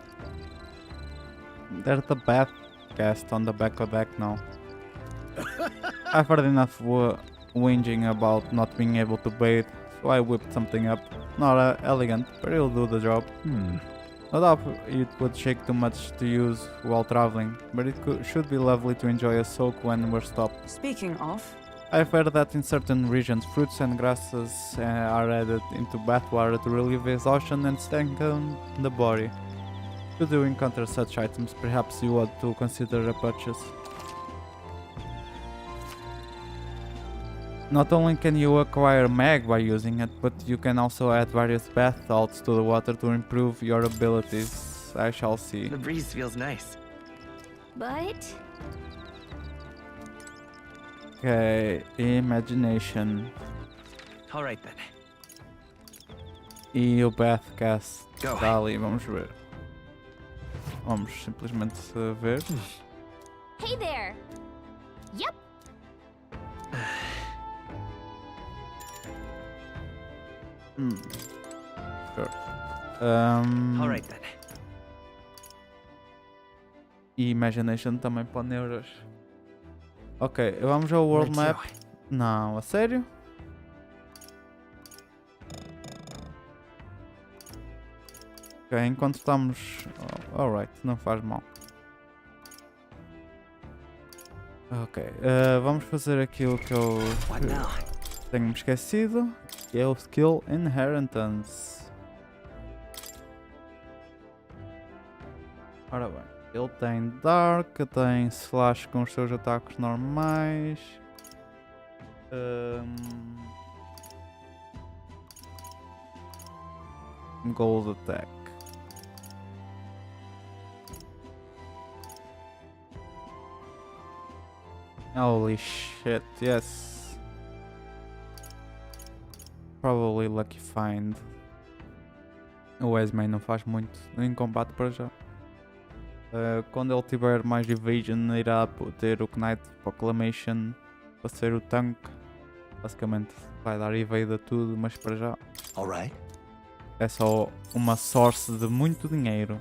[SPEAKER 1] There's the bath cast on the back of the deck now. I've heard enough whinging about not being able to bathe, so I whipped something up. Not elegant, but it'll do the job. No doubt it would shake too much to use while traveling, but it should be lovely to enjoy a soak when we're stopped.
[SPEAKER 11] Speaking of,
[SPEAKER 1] I've heard that in certain regions, fruits and grasses are added into bathwater to relieve exhaustion and strengthen the body. Should you encounter such items, perhaps you ought to consider a purchase. Not only can you acquire mag by using it, but you can also add various bath salts to the water to improve your abilities. I shall see.
[SPEAKER 9] The breeze feels nice.
[SPEAKER 5] But
[SPEAKER 1] Okay, imagination.
[SPEAKER 9] Alright then.
[SPEAKER 1] E o Bathcast
[SPEAKER 9] Go.
[SPEAKER 1] está ali, vamos ver. Vamos simplesmente ver.
[SPEAKER 5] hey there. Yep.
[SPEAKER 1] Sure.
[SPEAKER 9] Alright then.
[SPEAKER 1] E Imagination também para neuras. Ok, vamos ao World
[SPEAKER 9] Let's
[SPEAKER 1] Map. Não, a sério? Ok, enquanto estamos... alright, não faz mal. Ok, vamos fazer aquilo que eu
[SPEAKER 9] What now?
[SPEAKER 1] tenho-me esquecido, que é o Skill Inheritance. Ora bem, ele tem Dark, tem Slash com os seus ataques normais. Gold Attack. Holy shit, yes. Probably Lucky Find. O Heismay não faz muito em combate para já. Quando ele tiver mais Evasion, irá ter o Knight Proclamation para ser o tank. Basicamente vai dar evade a tudo, mas para já
[SPEAKER 2] Alright.
[SPEAKER 1] é só uma source de muito dinheiro.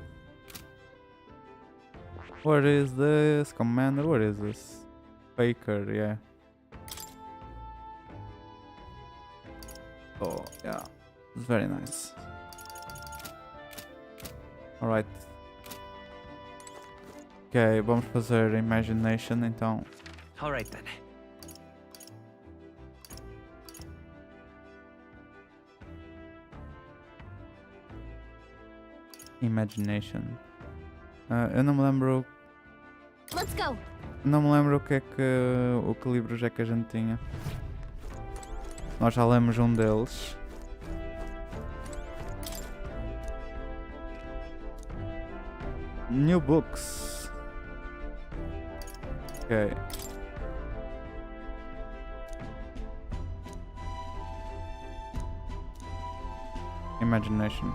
[SPEAKER 1] What is this? Commander, what is this? Faker, yeah. Oh, yeah. It's very nice. Alright. Ok, vamos fazer Imagination então.
[SPEAKER 9] Alright then.
[SPEAKER 1] Imagination. Eu não me lembro.
[SPEAKER 5] Let's go.
[SPEAKER 1] Não me lembro o que livros é que a gente tinha. Nós já lemos um deles. New books. Ok. Imagination.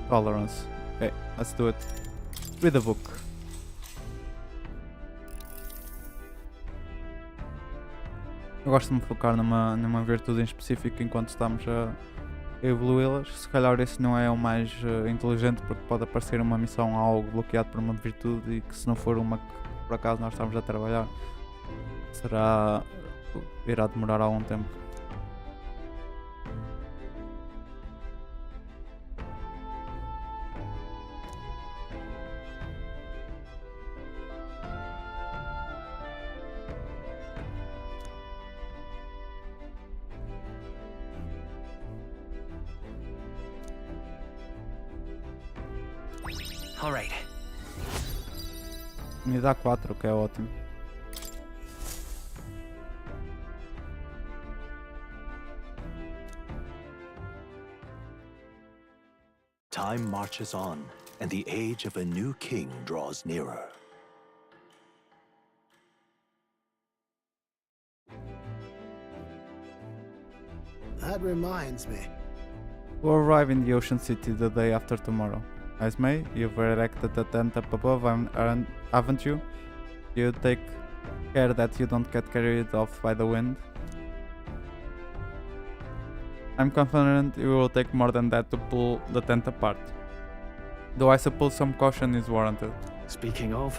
[SPEAKER 1] Tolerance. Okay, let's do it. Read the book. Eu gosto de me focar numa virtude em específico enquanto estamos a evoluí-las. Se calhar esse não é o mais inteligente, porque pode aparecer uma missão algo bloqueado por uma virtude e que se não for uma que por acaso nós estamos a trabalhar, irá demorar algum tempo.
[SPEAKER 9] Alright.
[SPEAKER 1] Me dá 4, o que é ótimo.
[SPEAKER 2] Time marches on, and the age of a new king draws nearer.
[SPEAKER 10] That reminds me.
[SPEAKER 1] We'll arrive in the Ocean City the day after tomorrow. Heismay, you've erected a tent up above, haven't you? You take care that you don't get carried off by the wind. I'm confident you will take more than that to pull the tent apart. Though I suppose some caution is warranted.
[SPEAKER 9] Speaking of,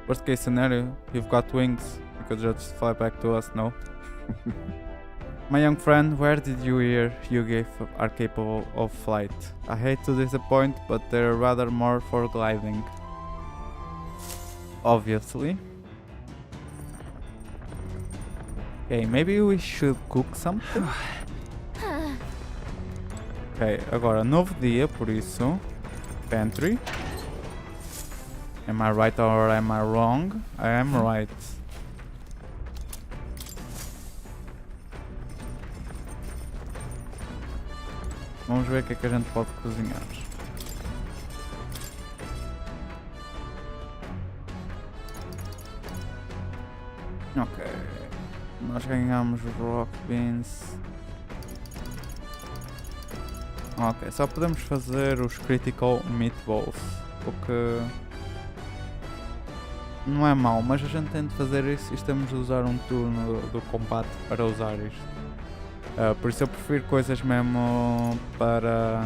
[SPEAKER 1] Worst case scenario, you've got wings. You could just fly back to us, no? My young friend, where did you hear you are capable of flight? I hate to disappoint, but they're rather more for gliding. Obviously. Okay, maybe we should cook something? Ok, agora novo dia, por isso. Pantry. Am I right or am I wrong? I am right. Vamos ver o que é que a gente pode cozinhar. Ok. Nós ganhamos rock beans. Ok, só podemos fazer os critical meatballs. O que não é mau, mas a gente tem de fazer isso e temos de usar um turno do combate para usar isto. Por isso eu prefiro coisas mesmo para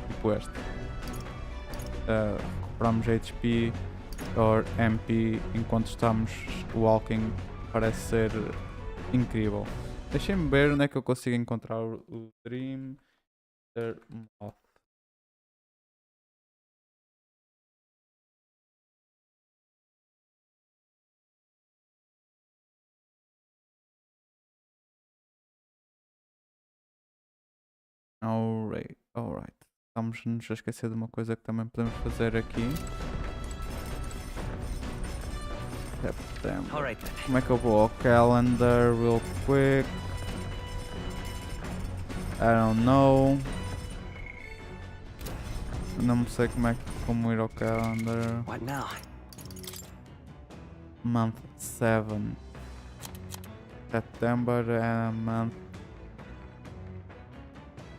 [SPEAKER 1] tipo este. Recuperamos HP ou MP enquanto estamos walking, parece ser incrível. Deixem-me ver onde é que eu consigo encontrar o Dream Moth. Alright. Estamos-nos a esquecer de uma coisa que também podemos fazer aqui. September. Como é que eu vou ao calendar real quick? I don't know. Não sei como ir ao calendar.
[SPEAKER 9] What now?
[SPEAKER 1] Month 7. September and month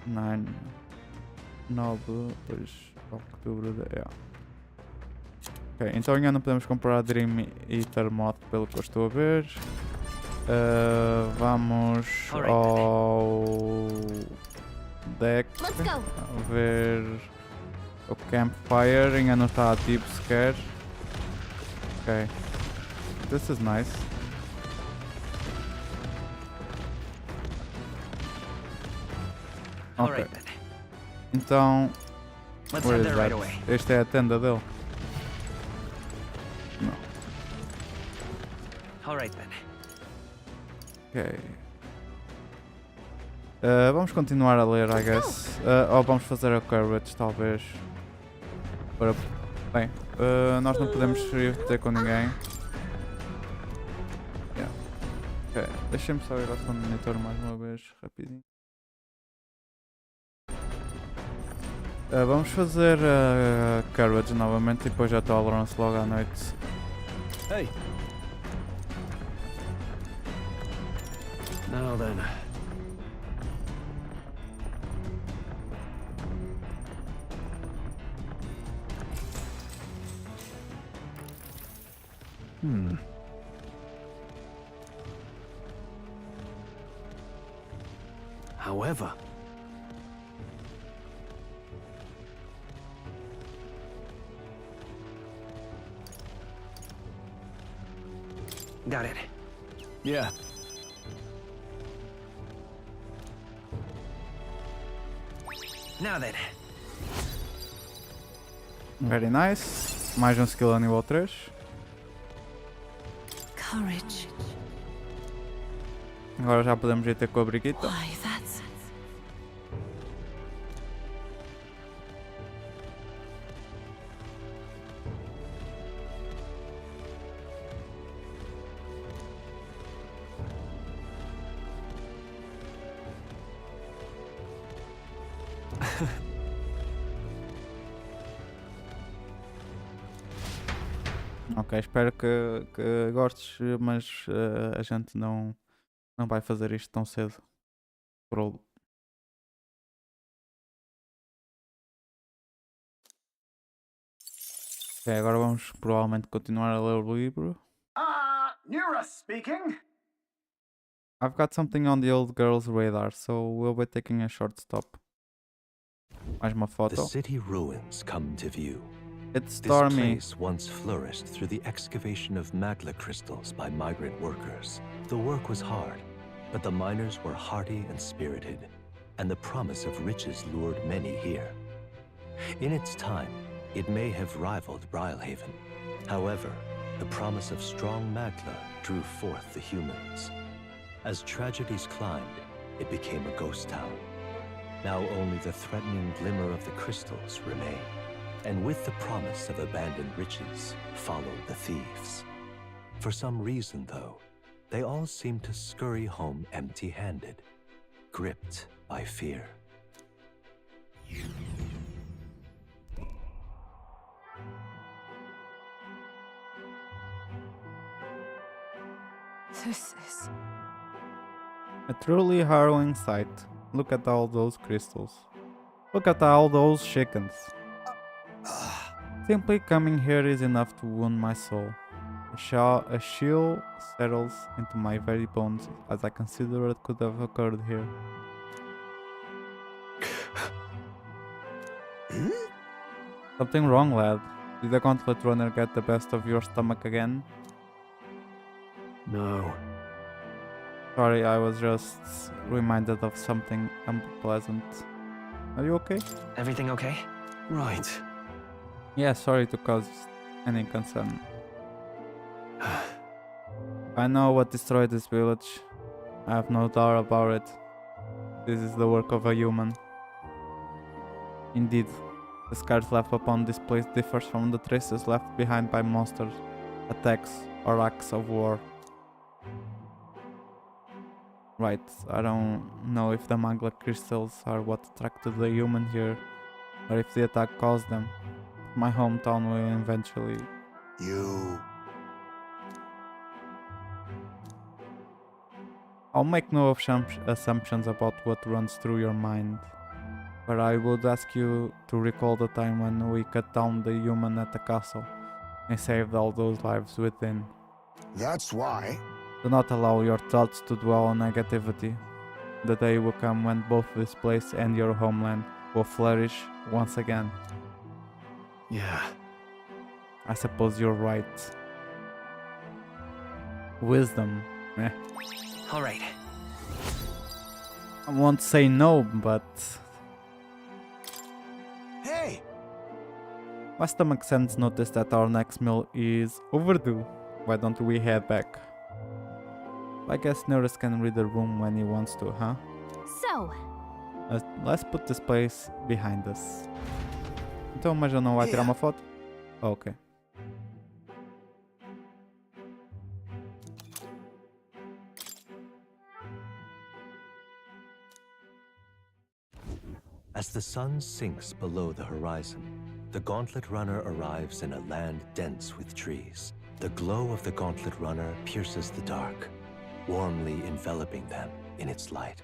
[SPEAKER 1] 9. 9, depois outubro. Ok, então ainda não podemos comprar a Dream Eater Mod pelo que eu estou a ver. Vamos ao deck a ver o Campfire, ainda não está ativo sequer. Ok, this is nice. Ok, então where is that? Esta é a tenda dele. Não. Ok. Vamos continuar a ler, I guess. Ou vamos fazer a courage, talvez. Bem, nós não podemos ter com ninguém. Yeah. Ok, deixem-me só ir ao segundo monitor mais uma vez, rapidinho. Vamos fazer a courage novamente e depois a tolerance logo à noite.
[SPEAKER 9] Hey. Now then. However, got it. Yeah. Now then.
[SPEAKER 1] Very nice. Mais um skill a nível 3.
[SPEAKER 4] Courage.
[SPEAKER 1] Agora já podemos ir ter com a Brigitte.
[SPEAKER 4] Why, that's...
[SPEAKER 1] Ok, espero que gostes, mas a gente não vai fazer isto tão cedo. Prolo. Ok, agora vamos provavelmente continuar a ler o livro.
[SPEAKER 13] Nura speaking.
[SPEAKER 1] I've got something on the old girl's radar, so we'll be taking a short stop. Mais uma
[SPEAKER 2] The
[SPEAKER 1] foto.
[SPEAKER 2] city ruins come to view.
[SPEAKER 1] It's
[SPEAKER 2] This
[SPEAKER 1] stormy.
[SPEAKER 2] place once flourished through the excavation of magla crystals by migrant workers. The work was hard, but the miners were hardy and spirited, and the promise of riches lured many here. In its time, it may have rivaled Brilehaven. However, the promise of strong magla drew forth the humans. As tragedies climbed, it became a ghost town. Now only the threatening glimmer of the crystals remain. And with the promise of abandoned riches followed the thieves. For some reason, though, they all seem to scurry home empty-handed, gripped by fear.
[SPEAKER 7] This is...
[SPEAKER 1] A truly harrowing sight. Look at all those crystals. Look at all those chickens. Simply coming here is enough to wound my soul. A chill settles into my very bones as I consider what could have occurred here. Something wrong, lad? Did the gauntlet runner get the best of your stomach again?
[SPEAKER 13] No.
[SPEAKER 1] Sorry, I was just reminded of something unpleasant. Are you okay?
[SPEAKER 13] Everything okay? Right.
[SPEAKER 1] Yeah, sorry to cause any concern. I know what destroyed this village. I have no doubt about it. This is the work of a human. Indeed, the scars left upon this place differs from the traces left behind by monsters, attacks, or acts of war. Right, I don't know if the magla crystals are what attracted the human here, or if the attack caused them. My hometown will eventually...
[SPEAKER 12] You...
[SPEAKER 1] I'll make no assumptions about what runs through your mind, but I would ask you to recall the time when we cut down the human at the castle and saved all those lives within.
[SPEAKER 12] That's why.
[SPEAKER 1] Do not allow your thoughts to dwell on negativity. The day will come when both this place and your homeland will flourish once again.
[SPEAKER 13] Yeah.
[SPEAKER 1] I suppose you're right. Wisdom, eh?
[SPEAKER 13] Alright.
[SPEAKER 1] I won't say no, but...
[SPEAKER 12] Hey!
[SPEAKER 1] My stomach sense noticed that our next meal is overdue. Why don't we head back? I guess Nerus can read the room when he wants to, huh?
[SPEAKER 5] So,
[SPEAKER 1] Let's put this place behind us. Então, mas eu não vai tirar uma foto? Oh, ok.
[SPEAKER 2] As the sun sinks below the horizon, the Gauntlet Runner arrives in a land dense with trees. The glow of the Gauntlet Runner pierces the dark, warmly enveloping them in its light.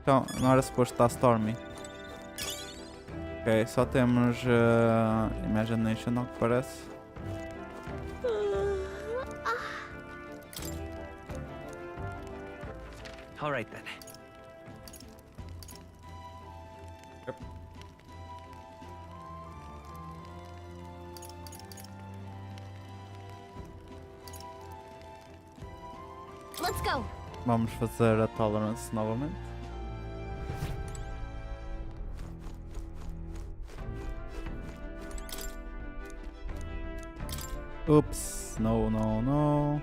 [SPEAKER 1] Então, não era suposto estar Stormy. Ok, só temos Imagination, ao que parece.
[SPEAKER 13] Alright then.
[SPEAKER 1] Yep.
[SPEAKER 5] let's go.
[SPEAKER 1] Vamos fazer a Tolerance novamente. Oops, no, no, no.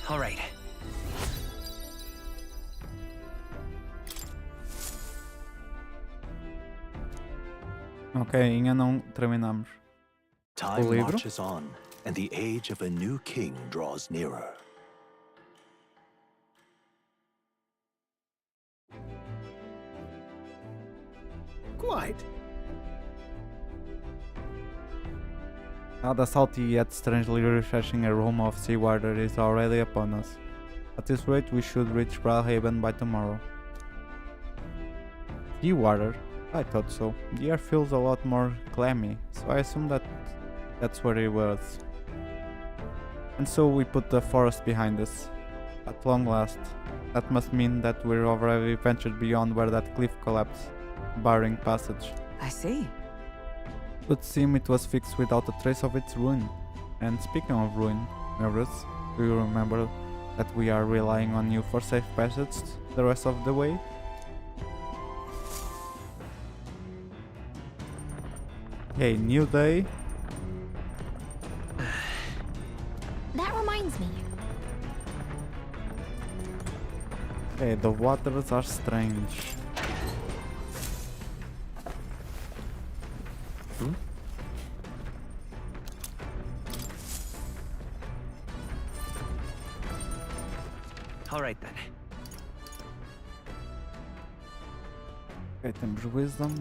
[SPEAKER 13] All right.
[SPEAKER 1] Ok, ainda não terminamos.
[SPEAKER 2] Time
[SPEAKER 1] O livro.
[SPEAKER 2] marches on, and the age of a new king draws nearer.
[SPEAKER 10] Quite.
[SPEAKER 1] The salty yet strangely refreshing aroma of seawater is already upon us. At this rate, we should reach Brilehaven by tomorrow. Seawater? I thought so. The air feels a lot more clammy, so I assume that's where it was. And so we put the forest behind us. At long last. That must mean that we've already ventured beyond where that cliff collapsed, barring passage.
[SPEAKER 11] I see.
[SPEAKER 1] It would seem it was fixed without a trace of its ruin. And speaking of ruin, Nervous, do you remember that we are relying on you for safe passage the rest of the way? Okay, new day.
[SPEAKER 5] That reminds me.
[SPEAKER 1] Okay, the waters are strange.
[SPEAKER 13] All right then.
[SPEAKER 1] Ok, temos Wisdom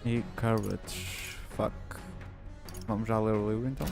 [SPEAKER 1] e Courage. Fuck. Vamos já ler o livro então.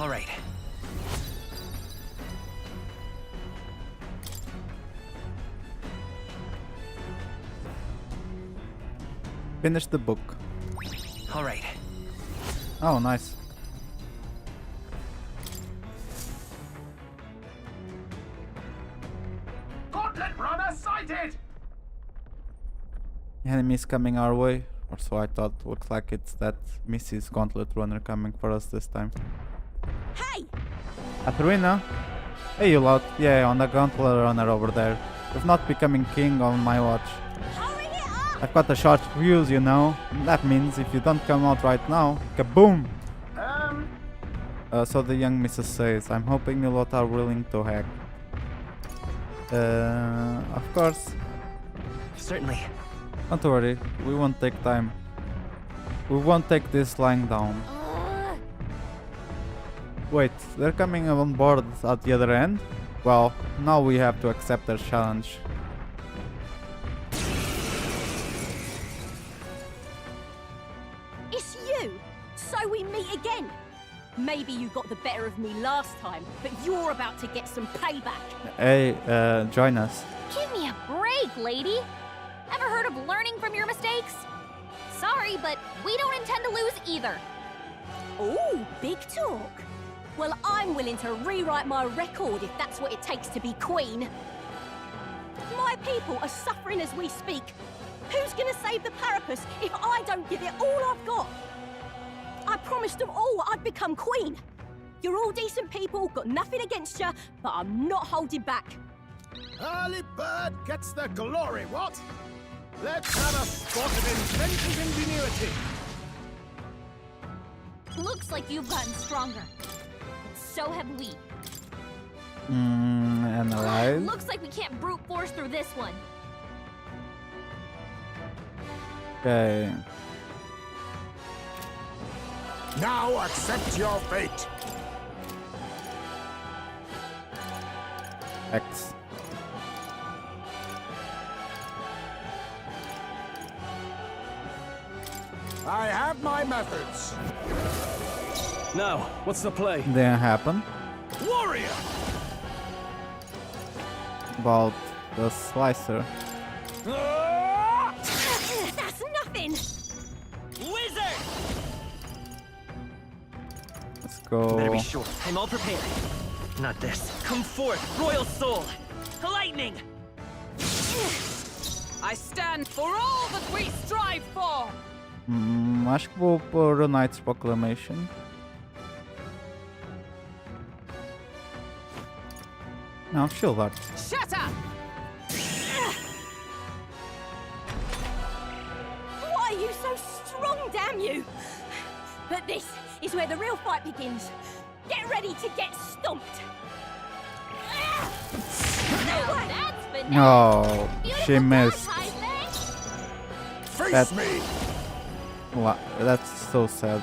[SPEAKER 13] All right.
[SPEAKER 1] Finish the book.
[SPEAKER 13] All right.
[SPEAKER 1] Oh, nice.
[SPEAKER 3] Gauntlet runner sighted!
[SPEAKER 1] Enemies coming our way, or so I thought. Looks like it's that Mrs. Gauntlet Runner coming for us this time.
[SPEAKER 8] Hey!
[SPEAKER 1] Catherina? Hey you lot, yeah, on the Gauntlet Runner over there. You've not becoming king on my watch.
[SPEAKER 8] Hurry it up!
[SPEAKER 1] I've got a short fuse, you know. That means if you don't come out right now, kaboom! So the young Mrs. says, I'm hoping you lot are willing to hack. Of course.
[SPEAKER 13] Certainly.
[SPEAKER 1] Don't worry, we won't take time. We won't take this lying down. Wait, they're coming on board at the other end? Well, now we have to accept their challenge.
[SPEAKER 8] It's you! So we meet again! Maybe you got the better of me last time, but you're about to get some payback.
[SPEAKER 1] Hey, join us.
[SPEAKER 5] Give me a break, lady. Ever heard of learning from your mistakes? Sorry, but we don't intend to lose either.
[SPEAKER 8] Ooh, big talk. Well, I'm willing to rewrite my record if that's what it takes to be queen. My people are suffering as we speak. Who's gonna save the Parapus if I don't give it all I've got? I promised them all I'd become queen. You're all decent people, got nothing against you, but I'm not holding back.
[SPEAKER 10] Early bird gets the glory, what? Let's have a spot of inventive ingenuity.
[SPEAKER 5] Looks like you've gotten stronger. So have we.
[SPEAKER 1] Analyze.
[SPEAKER 5] Looks like we can't brute force through this one.
[SPEAKER 1] Okay.
[SPEAKER 12] Now accept your fate.
[SPEAKER 1] X.
[SPEAKER 12] I have my methods.
[SPEAKER 6] Now, what's the play?
[SPEAKER 1] Didn't happen.
[SPEAKER 6] Warrior!
[SPEAKER 1] About the slicer.
[SPEAKER 8] That's nothing!
[SPEAKER 3] Wizard!
[SPEAKER 1] Let's go.
[SPEAKER 13] Better be sure. I'm all prepared. Not this. Come forth, royal soul! Lightning!
[SPEAKER 11] I stand for all that we strive for!
[SPEAKER 1] Acho que vou pôr o Knight's Proclamation. Não, Shield Art.
[SPEAKER 11] Shut up!
[SPEAKER 8] Why are you so strong, damn you? But this is where the real fight begins. Get ready to get stomped. No way!
[SPEAKER 5] That's been
[SPEAKER 1] Oh, she missed.
[SPEAKER 12] Face
[SPEAKER 1] That-
[SPEAKER 12] me.
[SPEAKER 1] That's so sad.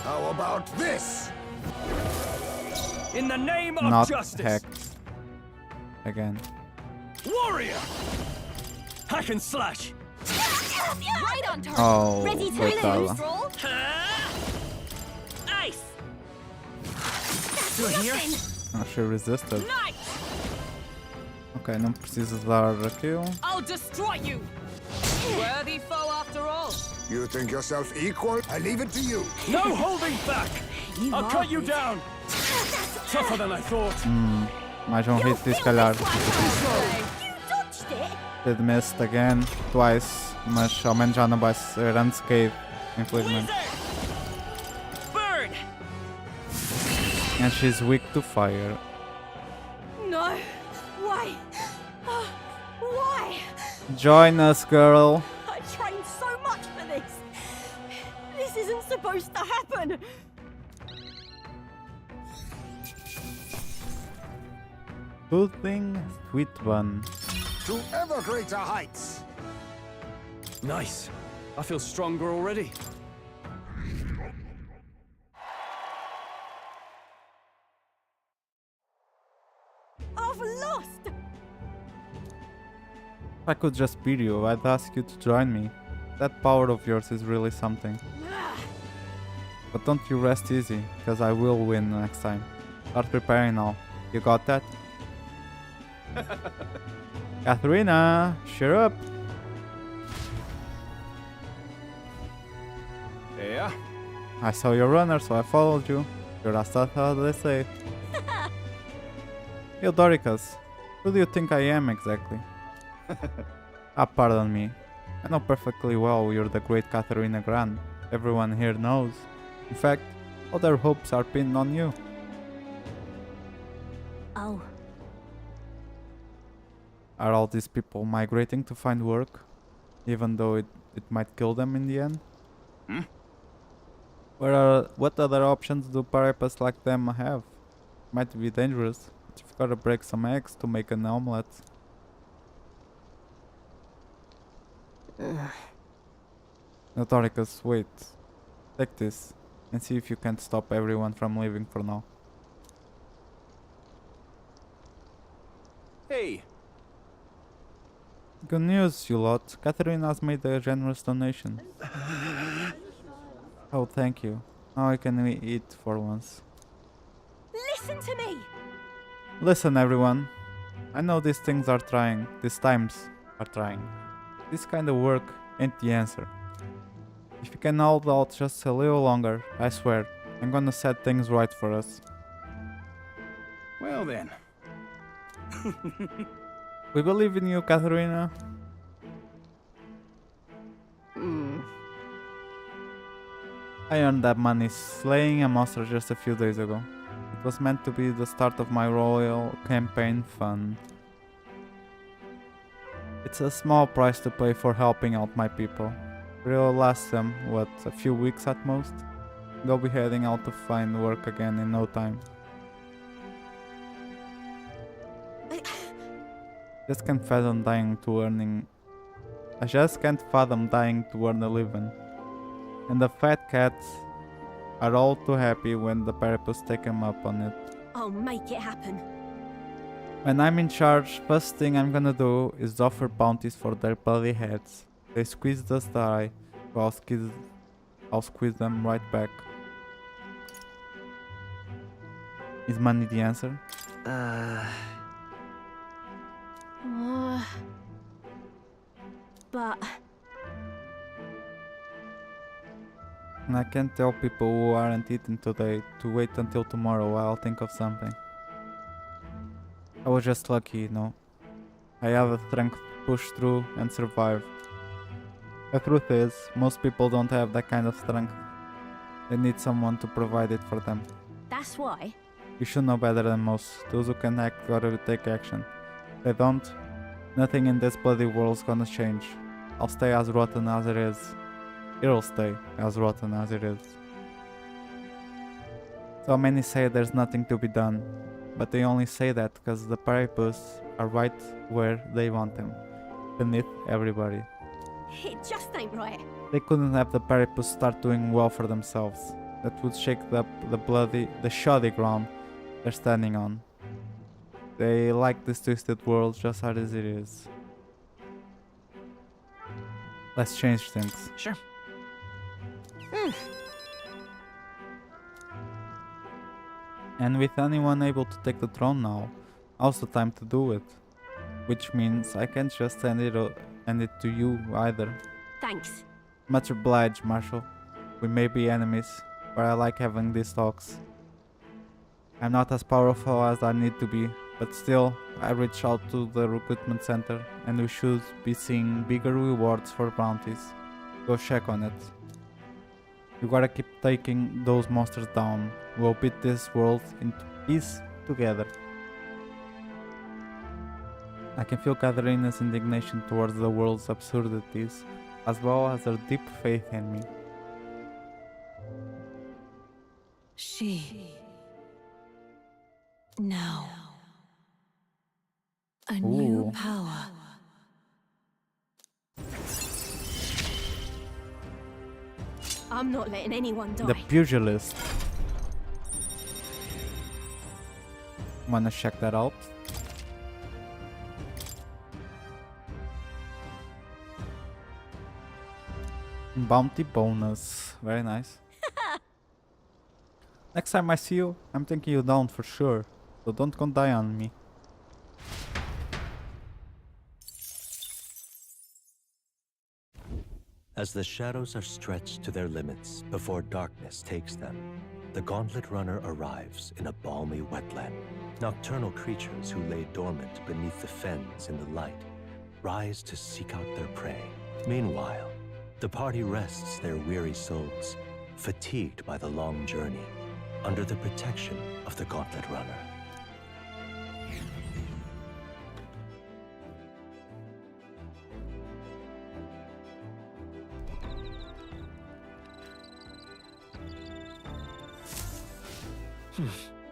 [SPEAKER 12] How about this?
[SPEAKER 6] In the name of
[SPEAKER 1] Not
[SPEAKER 6] justice!
[SPEAKER 1] hacked. Again.
[SPEAKER 6] Warrior! Hack and slash!
[SPEAKER 5] Right on target.
[SPEAKER 1] Oh,
[SPEAKER 5] Ready to
[SPEAKER 1] coitada.
[SPEAKER 5] lose, roll?
[SPEAKER 13] Ice!
[SPEAKER 8] That's
[SPEAKER 13] here?
[SPEAKER 8] nothing!
[SPEAKER 1] Oh, she resisted.
[SPEAKER 11] Knight!
[SPEAKER 1] Ok, não preciso dar aquilo.
[SPEAKER 11] I'll destroy you! Worthy foe after all!
[SPEAKER 12] You think yourself equal? I leave it to you.
[SPEAKER 6] No holding back!
[SPEAKER 8] You
[SPEAKER 6] I'll
[SPEAKER 8] are
[SPEAKER 6] cut you
[SPEAKER 8] good.
[SPEAKER 6] down! Tougher than I thought.
[SPEAKER 1] Mais um hit se calhar.
[SPEAKER 8] You dodged it!
[SPEAKER 1] Did missed again, twice, mas ao menos já não vai ser unscathed, infelizmente.
[SPEAKER 13] Burn!
[SPEAKER 1] And she's weak to fire.
[SPEAKER 8] No! Why? Why?
[SPEAKER 1] Join us, girl!
[SPEAKER 8] I trained so much for this! This isn't supposed to happen!
[SPEAKER 1] Soothing sweet bun.
[SPEAKER 12] To ever greater heights.
[SPEAKER 6] Nice. I feel stronger already.
[SPEAKER 8] I've lost!
[SPEAKER 1] If I could just beat you, I'd ask you to join me. That power of yours is really something. But don't you rest easy, because I will win next time. Start preparing now. You got that? Catherina, cheer up!
[SPEAKER 6] Yeah?
[SPEAKER 1] I saw your runner, so I followed you. You're as tough as they say. Yo, Doricus, who do you think I am exactly? Pardon me. I know perfectly well you're the great Catherina Grand. Everyone here knows. In fact, all their hopes are pinned on you.
[SPEAKER 8] Oh.
[SPEAKER 1] Are all these people migrating to find work? Even though it might kill them in the end? What other options do pirates like them have? Might be dangerous, but you've gotta break some eggs to make an omelette. Notoricus, wait. Take this, and see if you can't stop everyone from leaving for now.
[SPEAKER 6] Hey!
[SPEAKER 1] Good news, you lot. Catherina has made a generous donation. Oh, thank you. Now I can eat for once.
[SPEAKER 8] Listen to me!
[SPEAKER 1] Listen, everyone. I know these times are trying. This kind of work ain't the answer. If you can hold out just a little longer, I swear, I'm gonna set things right for us.
[SPEAKER 6] Well then.
[SPEAKER 1] We believe in you, Catherina. I earned that money slaying a monster just a few days ago. It was meant to be the start of my royal campaign fund. It's a small price to pay for helping out my people. It'll last them, what, a few weeks at most? They'll be heading out to find work again in no time. Just can't fathom dying to earning. I just can't fathom dying to earn a living. And the fat cats are all too happy when the platypus take them up on it.
[SPEAKER 8] I'll make it happen.
[SPEAKER 1] When I'm in charge, first thing I'm gonna do is offer bounties for their bloody heads. They squeeze the eye, so I'll squeeze them right back. Is money the answer?
[SPEAKER 8] But...
[SPEAKER 1] And I can't tell people who aren't eating today to wait until tomorrow while I'll think of something. I was just lucky, you know. I have the strength to push through and survive. The truth is, most people don't have that kind of strength. They need someone to provide it for them.
[SPEAKER 8] That's why.
[SPEAKER 1] You should know better than most. Those who can act gotta take action. If they don't, nothing in this bloody world's gonna change. I'll stay as rotten as it is. It'll stay as rotten as it is. So many say there's nothing to be done, but they only say that because the platypus are right where they want them, beneath everybody.
[SPEAKER 8] It just ain't right.
[SPEAKER 1] They couldn't have the platypus start doing well for themselves. That would shake up the shoddy ground they're standing on. They like this twisted world just as it is. Let's change things.
[SPEAKER 13] Sure.
[SPEAKER 1] And with anyone able to take the throne now, now's the time to do it. Which means I can't just hand it to you either.
[SPEAKER 8] Thanks.
[SPEAKER 1] Much obliged, Marshal. We may be enemies, but I like having these talks. I'm not as powerful as I need to be, but still, I reached out to the recruitment center, and we should be seeing bigger rewards for bounties. Go check on it. You gotta keep taking those monsters down. We'll beat this world into peace together. I can feel Catherina's indignation towards the world's absurdities, as well as her deep faith in me.
[SPEAKER 7] She. Now. A
[SPEAKER 1] Ooh.
[SPEAKER 7] new power.
[SPEAKER 8] I'm not letting anyone die.
[SPEAKER 1] The pugilist. Wanna check that out? Bounty bonus. Very nice. Next time I see you, I'm taking you down for sure. So don't go die on me.
[SPEAKER 2] As the shadows are stretched to their limits before darkness takes them, the Gauntlet Runner arrives in a balmy wetland. Nocturnal creatures who lay dormant beneath the fens in the light rise to seek out their prey. Meanwhile, the party rests their weary souls, fatigued by the long journey, under the protection of the Gauntlet Runner.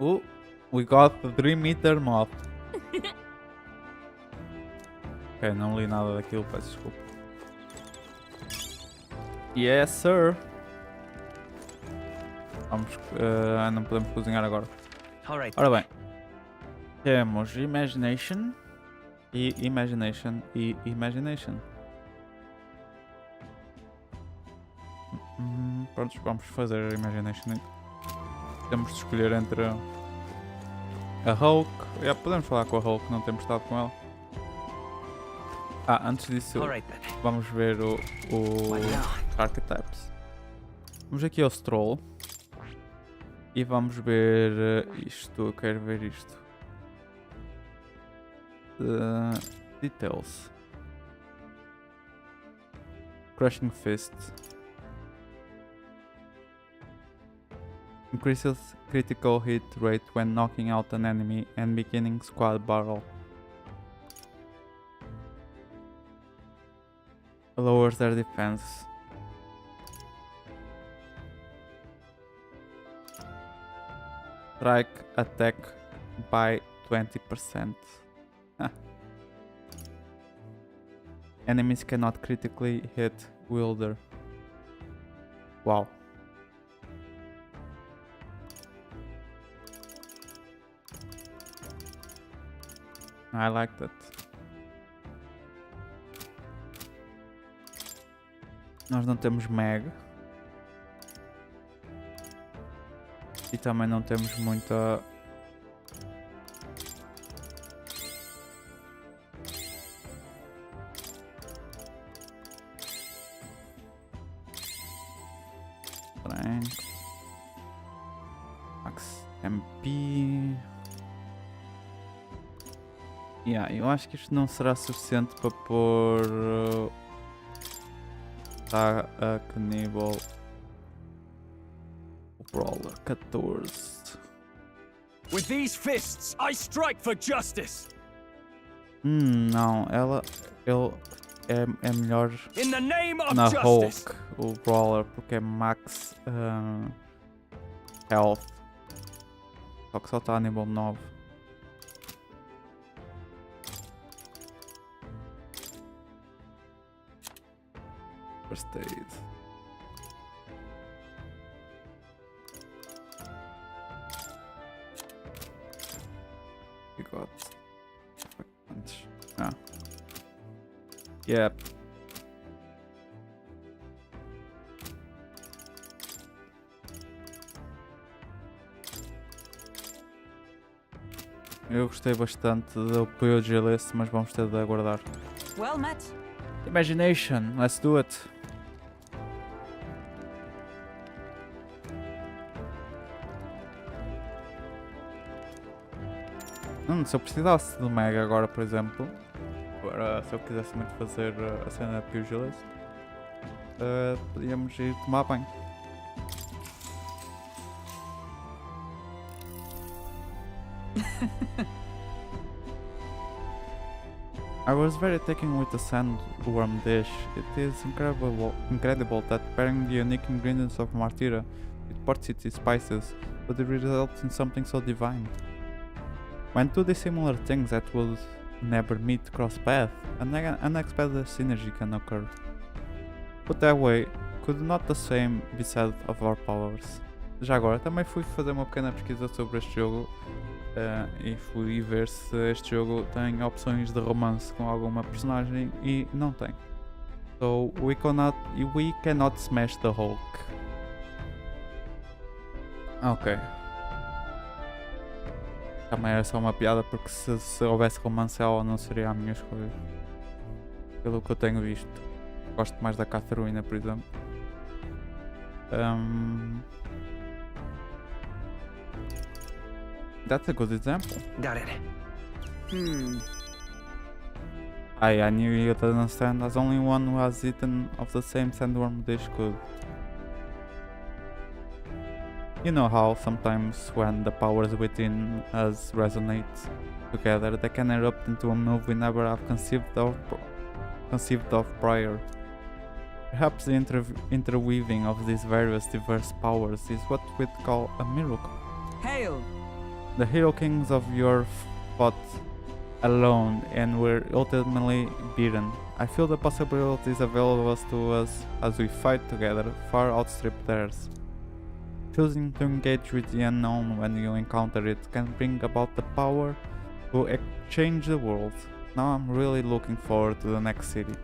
[SPEAKER 1] Oh, we got the 3-meter moth. Ok, não li nada daquilo, peço desculpa. Yes, sir. Vamos, não podemos cozinhar agora. Ora bem, temos Imagination e Imagination e Imagination. Prontos, vamos fazer Imagination. Temos de escolher entre a Hulk. Podemos falar com a Hulk, não temos estado com ela. Antes disso, vamos ver o Archetypes. Vamos aqui ao Stroll. E vamos ver isto. Eu quero ver isto. Details. Crushing Fist. Increases critical hit rate when knocking out an enemy and beginning squad battle. Lowers their defense. Strike attack by 20%. Enemies cannot critically hit wielder. Wow. I like that. Nós não temos Meg. E também não temos muita... Max MP... Yeah, eu acho que isto não será suficiente para pôr... Tá a que nível? O Brawler 14.
[SPEAKER 3] With these fists, I strike for justice.
[SPEAKER 1] Não, ele é melhor
[SPEAKER 3] In the name of
[SPEAKER 1] na
[SPEAKER 3] justice.
[SPEAKER 1] Hulk, o Brawler, porque é max health. Só que só está a nível 9. First aid. We got punch. Ah. Yep. Eu gostei bastante do pugilist, mas vamos ter de aguardar.
[SPEAKER 11] Well met.
[SPEAKER 1] Imagination, let's do it. Se eu precisasse do Mega agora, por exemplo, se eu quisesse muito fazer a cena pugilist, podíamos ir tomar banho. I was very taken with the sandworm dish. It is incredible that pairing the unique ingredients of Martira with port city spices would result in something so divine. When two dissimilar things that would never meet cross paths, an unexpected synergy can occur. Put that way, could not the same be said of our powers? Já agora, também fui fazer uma pequena pesquisa sobre este jogo e fui ver se este jogo tem opções de romance com alguma personagem e não tem. So we cannot smash the Hulk. Ok. Também era só uma piada porque se houvesse romance ela não seria a minha escolha. Pelo que eu tenho visto. Gosto mais da Catherina, por exemplo. That's a good example.
[SPEAKER 13] Got it.
[SPEAKER 1] I knew you'd understand, as only one who has eaten of the same sandworm dish could. You know how sometimes when the powers within us resonate together, they can erupt into a move we never have conceived of prior. Perhaps the interweaving of these various diverse powers is what we'd call a miracle.
[SPEAKER 11] Hail!
[SPEAKER 1] The hero kings of your fought alone and were ultimately beaten. I feel the possibilities available to us as we fight together far outstrip theirs. Choosing to engage with the unknown when you encounter it can bring about the power to change the world. Now I'm really looking forward to the next city.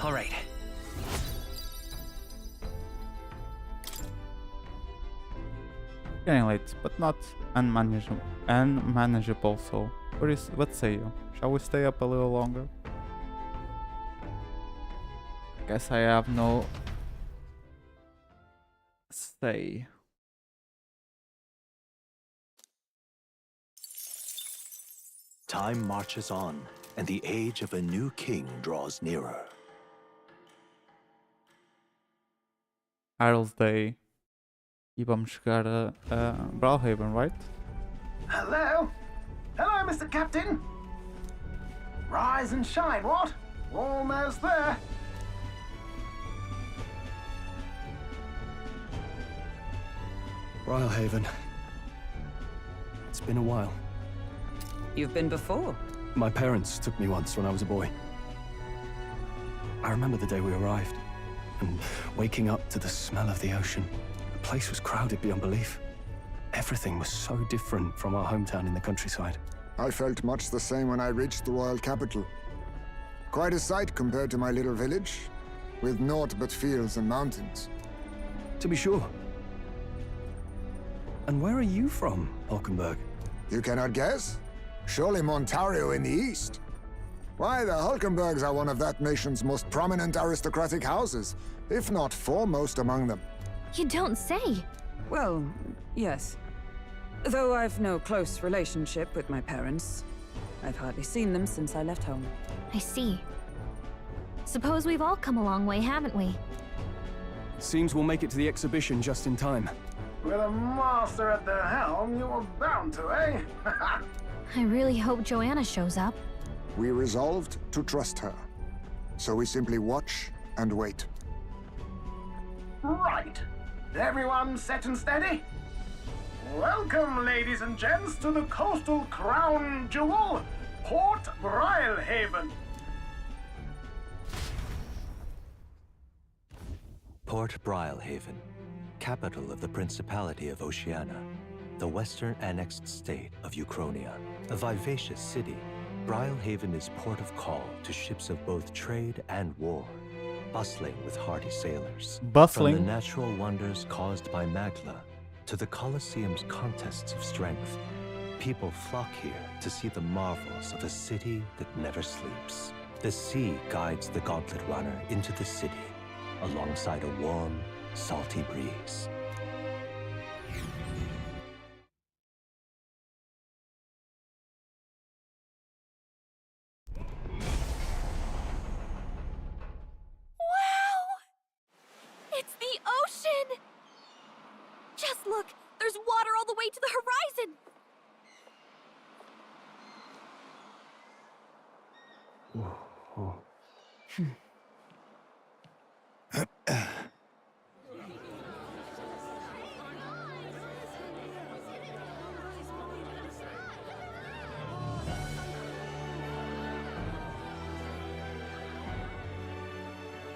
[SPEAKER 13] Alright.
[SPEAKER 1] Getting late, but not unmanageable, so what say you? Shall we stay up a little longer? Guess I have no say.
[SPEAKER 2] Time marches on, and the age of a new king draws nearer.
[SPEAKER 1] Harl's Day. E vamos chegar a Brilehaven, right?
[SPEAKER 12] Hello? Hello, Mr. Captain. Rise and shine, what? Almost there.
[SPEAKER 6] Brilehaven. It's been a while.
[SPEAKER 11] You've been before?
[SPEAKER 6] My parents took me once when I was a boy. I remember the day we arrived, and waking up to the smell of the ocean. The place was crowded beyond belief. Everything was so different from our hometown in the countryside.
[SPEAKER 14] I felt much the same when I reached the royal capital. Quite a sight compared to my little village, with naught but fields and mountains.
[SPEAKER 6] To be sure. And where are you from, Hulkenberg?
[SPEAKER 14] You cannot guess? Surely Montario in the east. Why, the Hulkenbergs are one of that nation's most prominent aristocratic houses, if not foremost among them.
[SPEAKER 5] You don't say.
[SPEAKER 11] Well, yes. Though I've no close relationship with my parents. I've hardly seen them since I left home.
[SPEAKER 5] I see. Suppose we've all come a long way, haven't we?
[SPEAKER 6] Seems we'll make it to the exhibition just in time.
[SPEAKER 12] With a master at the helm, you were bound to, eh?
[SPEAKER 5] I really hope Joanna shows up.
[SPEAKER 14] We resolved to trust her. So we simply watch and wait.
[SPEAKER 12] Right. Everyone set and steady? Welcome, ladies and gents, to the coastal crown jewel, Port Brilehaven.
[SPEAKER 2] Port Brilehaven, capital of the Principality of Oceania, the western annexed state of Uchronia. A vivacious city, Brilehaven is port of call to ships of both trade and war, bustling with hardy sailors.
[SPEAKER 1] Bustling?
[SPEAKER 2] From the natural wonders caused by Magla to the Colosseum's contests of strength, people flock here to see the marvels of a city that never sleeps. The sea guides the gauntlet runner into the city, alongside a warm, salty breeze.
[SPEAKER 8] It's the ocean! Just look! There's water all the way to the horizon!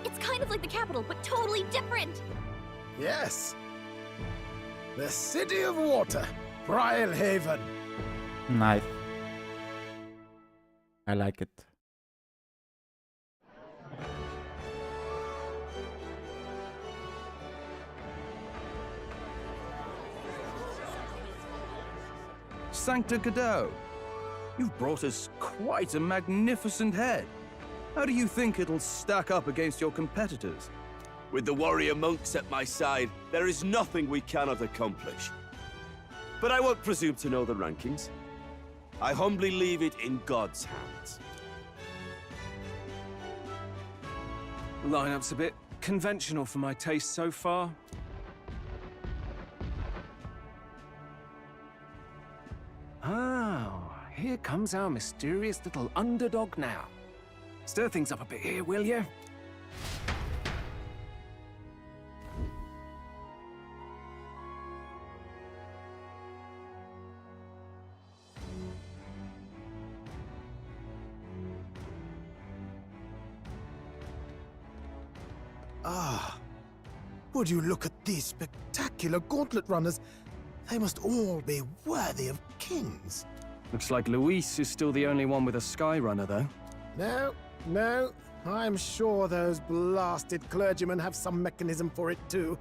[SPEAKER 5] It's kind of like the capital, but totally different.
[SPEAKER 10] Yes. The City of Water, Brilehaven.
[SPEAKER 1] Nice. I like it.
[SPEAKER 6] Sancta Cadeau, you've brought us quite a magnificent head. How do you think it'll stack up against your competitors?
[SPEAKER 15] With the warrior monks at my side, there is nothing we cannot accomplish. But I won't presume to know the rankings. I humbly leave it in God's hands.
[SPEAKER 3] Lineup's a bit conventional for my taste so far. Oh, here comes our mysterious little underdog now. Stir things up a bit here, will you?
[SPEAKER 10] Ah, would you look at these spectacular gauntlet runners? They must all be worthy of kings.
[SPEAKER 6] Looks like Luis is still the only one with a sky runner, though.
[SPEAKER 10] No, I'm sure those blasted clergymen have some mechanism for it too.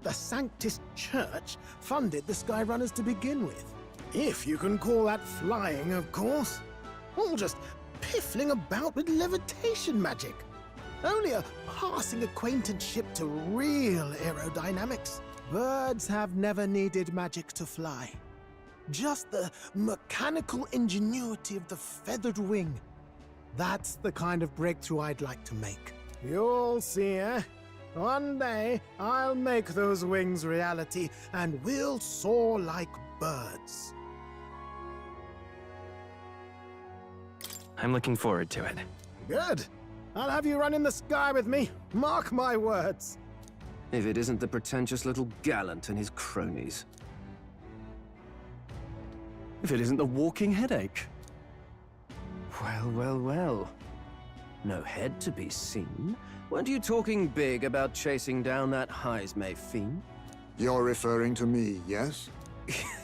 [SPEAKER 10] The Sanctus Church funded the Skyrunners to begin with. If you can call that flying, of course. All just piffling about with levitation magic. Only a passing acquaintanceship to real aerodynamics. Birds have never needed magic to fly. Just the mechanical ingenuity of the feathered wing. That's the kind of breakthrough I'd like to make. You'll see, eh? One day, I'll make those wings reality, and we'll soar like birds.
[SPEAKER 16] I'm looking forward to it.
[SPEAKER 10] Good. I'll have you run in the sky with me. Mark my words.
[SPEAKER 17] If it isn't the pretentious little gallant and his cronies.
[SPEAKER 6] If it isn't the walking headache.
[SPEAKER 17] Well, well, well. No head to be seen. Weren't you talking big about chasing down that Heismay fiend?
[SPEAKER 14] You're referring to me, yes?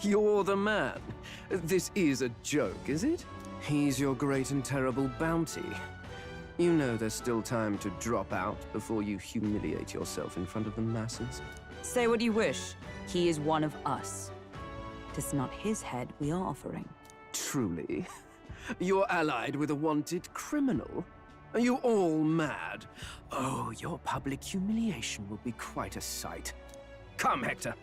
[SPEAKER 17] You're the man. This is a joke, is it? He's your great and terrible bounty. You know there's still time to drop out before you humiliate yourself in front of the masses.
[SPEAKER 11] Say what you wish. He is one of us. Tis not his head we are offering.
[SPEAKER 17] Truly? You're allied with a wanted criminal? Are you all mad? Oh, your public humiliation will be quite a sight. Come, Hector.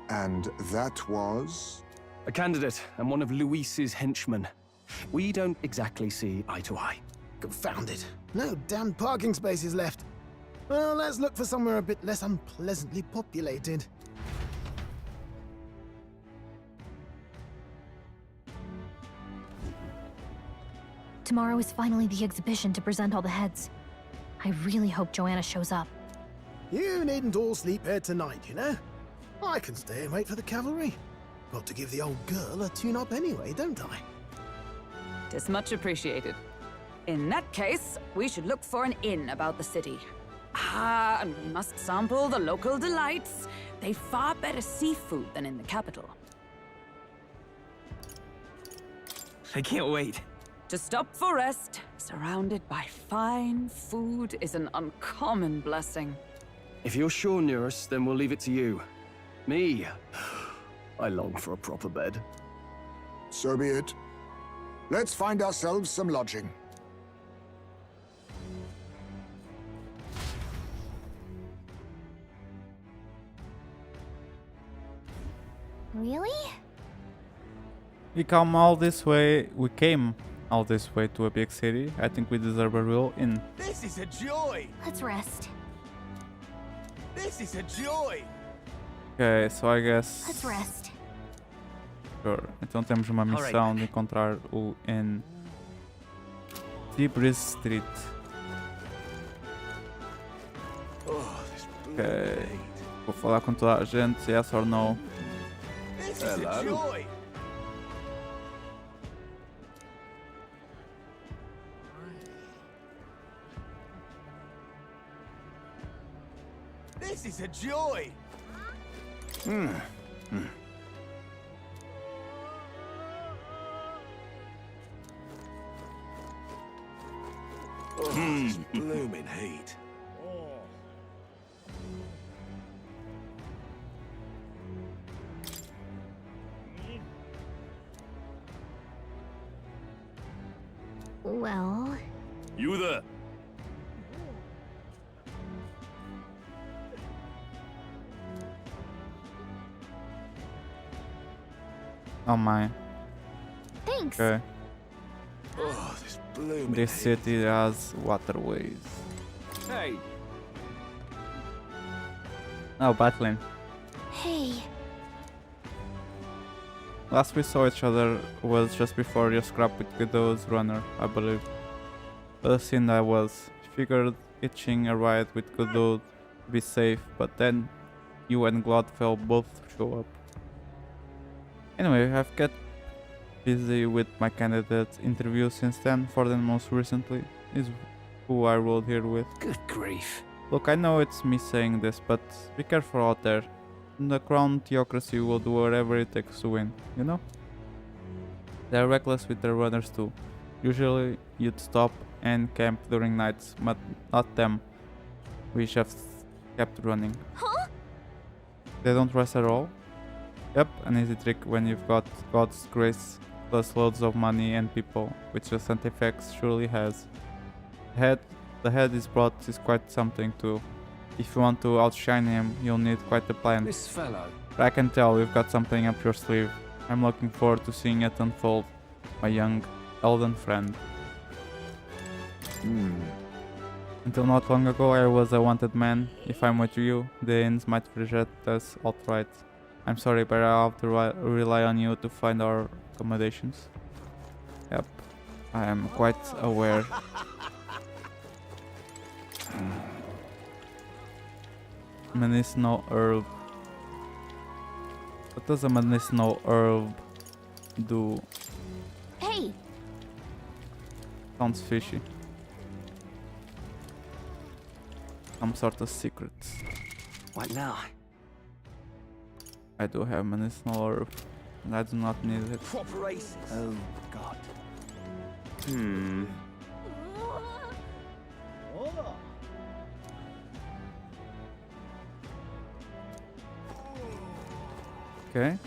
[SPEAKER 14] And that was?
[SPEAKER 6] A candidate and one of Luis's henchmen. We don't exactly see eye to eye.
[SPEAKER 10] Confound it. No damn parking spaces left. Well, let's look for somewhere a bit less unpleasantly populated.
[SPEAKER 5] Tomorrow is finally the exhibition to present all the heads. I really hope Joanna shows up.
[SPEAKER 10] You needn't all sleep here tonight, you know? I can stay and wait for the cavalry. Got to give the old girl a tune-up anyway, don't I?
[SPEAKER 11] Tis much appreciated. In that case, we should look for an inn about the city. Ah, and we must sample the local delights. They've far better seafood than in the capital.
[SPEAKER 13] I can't wait.
[SPEAKER 11] To stop for rest, surrounded by fine food, is an uncommon blessing.
[SPEAKER 6] If you're sure, Nurse, then we'll leave it to you. Me, I long for a proper bed.
[SPEAKER 14] So be it. Let's find ourselves some lodging.
[SPEAKER 5] Really?
[SPEAKER 1] We came all this way to a big city. I think we deserve a real inn.
[SPEAKER 15] This is a joy!
[SPEAKER 5] Let's rest.
[SPEAKER 15] This is a joy!
[SPEAKER 1] Ok, so I guess...
[SPEAKER 5] Let's rest.
[SPEAKER 1] Sure. Então temos uma missão de encontrar o inn Tibris Street. Ok. Vou falar com toda a gente, yes or no.
[SPEAKER 15] This is a joy! This is a joy! This blooming heat.
[SPEAKER 5] Well...
[SPEAKER 15] You there?
[SPEAKER 1] Oh my.
[SPEAKER 5] Thanks.
[SPEAKER 1] Okay.
[SPEAKER 15] Oh, this blooming
[SPEAKER 1] This city has waterways.
[SPEAKER 3] Hey.
[SPEAKER 1] Oh, battling.
[SPEAKER 5] Hey.
[SPEAKER 1] Last we saw each other was just before your scrap with Godot's runner, I believe. But the scene I was. Figured itching a ride with Godot to be safe, but then you and Glodfell both show up. Anyway, I've got busy with my candidate interview since then. Forden most recently is who I rode here with.
[SPEAKER 17] Good grief.
[SPEAKER 1] Look, I know it's me saying this, but be careful out there. The crown theocracy will do whatever it takes to win, you know? They're reckless with their runners too. Usually you'd stop and camp during nights, but not them. We just kept running.
[SPEAKER 5] Huh?
[SPEAKER 1] They don't rest at all? Yep, an easy trick when you've got God's grace plus loads of money and people, which the Santifex surely has. The head is brought is quite something too. If you want to outshine him, you'll need quite a plan.
[SPEAKER 17] This fellow.
[SPEAKER 1] But I can tell you've got something up your sleeve. I'm looking forward to seeing it unfold, my young elden friend. Until not long ago, I was a wanted man. If I'm with you, the inns might reject us outright. I'm sorry, but I'll have to rely on you to find our accommodations. Yep. I am quite aware. Medicinal herb. What does a medicinal herb do?
[SPEAKER 5] Hey!
[SPEAKER 1] Sounds fishy. Some sort of secret.
[SPEAKER 16] What now?
[SPEAKER 1] I do have medicinal herb, and I do not need it.
[SPEAKER 16] Oh, God.
[SPEAKER 1] Okay.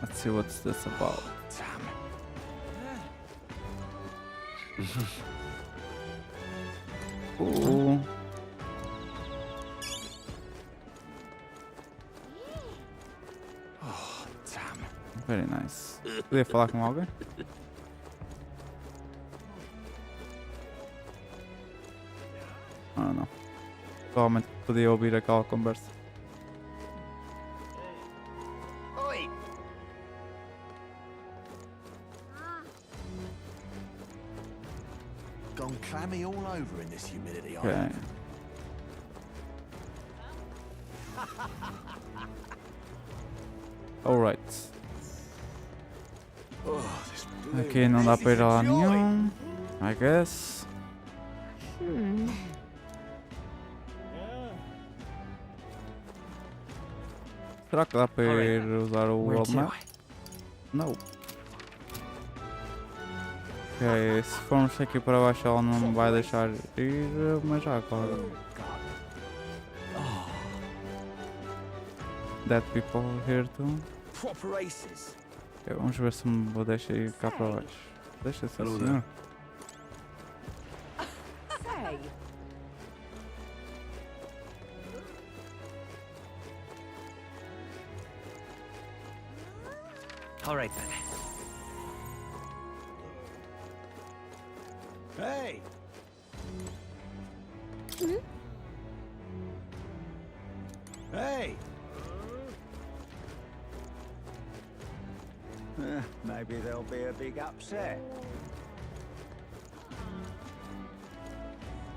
[SPEAKER 1] Let's see what's this about. Ooh.
[SPEAKER 16] Oh, damn.
[SPEAKER 1] Very nice. Podia falar com alguém? Ah, não. Provavelmente podia ouvir aquela conversa.
[SPEAKER 18] Gone clammy all over in this humidity.
[SPEAKER 1] Okay. Alright. Aqui não dá para ir lá nenhum. I guess. Será que dá para ir usar o World Map? Não. Ok, se formos aqui para baixo ela não me vai deixar ir, mas já agora. Dead people here too. Ok, vamos ver se me vou deixar ir cá para baixo. Deixa ser senhor.
[SPEAKER 16] All right then.
[SPEAKER 18] Hey! Hey! Maybe there'll be a big upset.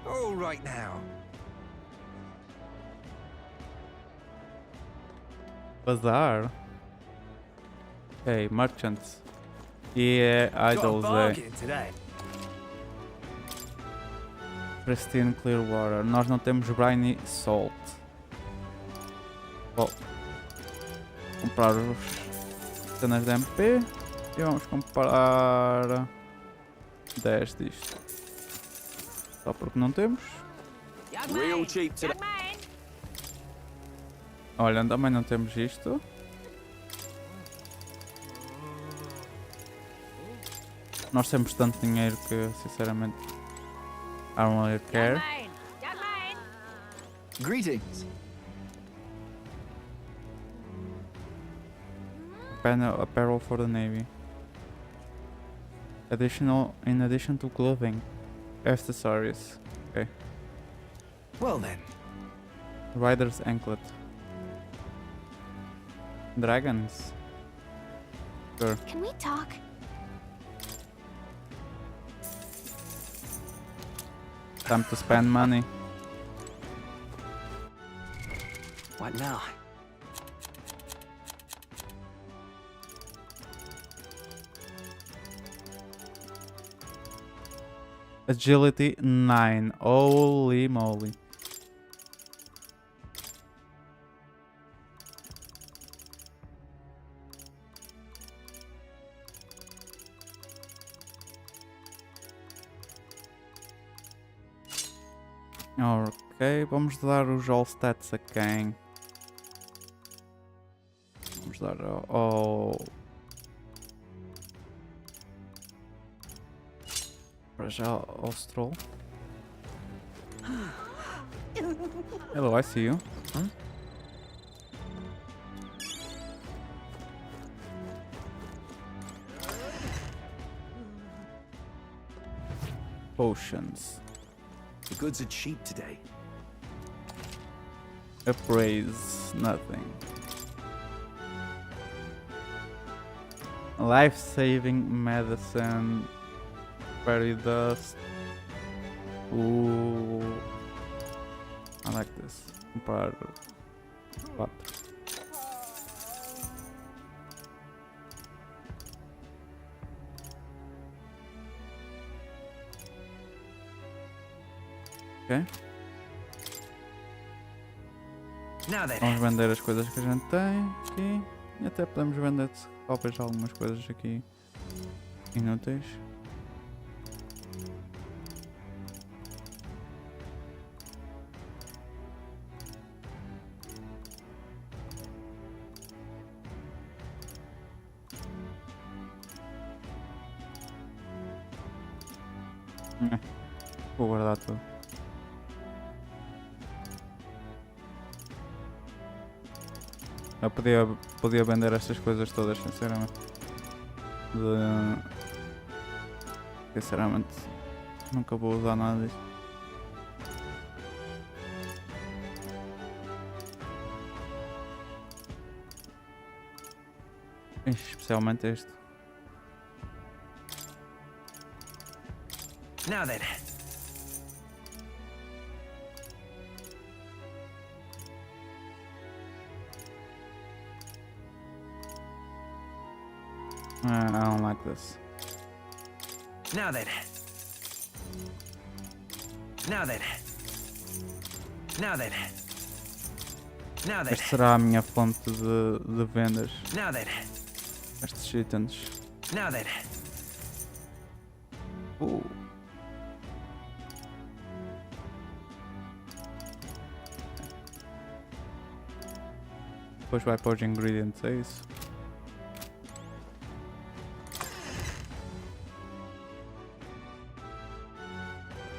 [SPEAKER 18] All right now.
[SPEAKER 1] Passar. Okay, merchants. Yeah, idols. Pristine clear water. Nós não temos briny salt. Bom, comprar os cenas de MP e vamos comprar 10 disto. Só porque não temos. Olha, também não temos isto. Nós temos tanto dinheiro que sinceramente I don't really care.
[SPEAKER 18] Greetings.
[SPEAKER 1] Apparel for the Navy. In addition to clothing, accessories. Okay.
[SPEAKER 18] Well then.
[SPEAKER 1] Rider's anklet. Dragons. Sure.
[SPEAKER 5] Can we talk?
[SPEAKER 1] Time to spend money.
[SPEAKER 16] What now?
[SPEAKER 1] Agility 9. Holy moly. Ok, vamos dar os all stats a quem? Vamos dar ao... Para já ao Stroll. Hello, I see you. Huh? Potions.
[SPEAKER 18] The goods are cheap today.
[SPEAKER 1] Appraise, nothing. Life saving medicine. Fairy dust. Ooh. I like this. Comprar 4. Ok. Vamos vender as coisas que a gente tem aqui. E até podemos vender talvez algumas coisas aqui inúteis. Vou guardar tudo. Eu podia vender estas coisas todas, sinceramente. Sinceramente, nunca vou usar nada disso. Especialmente este.
[SPEAKER 16] Now then.
[SPEAKER 1] I don't like this.
[SPEAKER 16] Now then. Now then. Now then. Now then.
[SPEAKER 1] Esta será a minha fonte de vendas.
[SPEAKER 16] Now then.
[SPEAKER 1] Estes itens.
[SPEAKER 16] Now then.
[SPEAKER 1] Depois vai para os ingredients, é isso?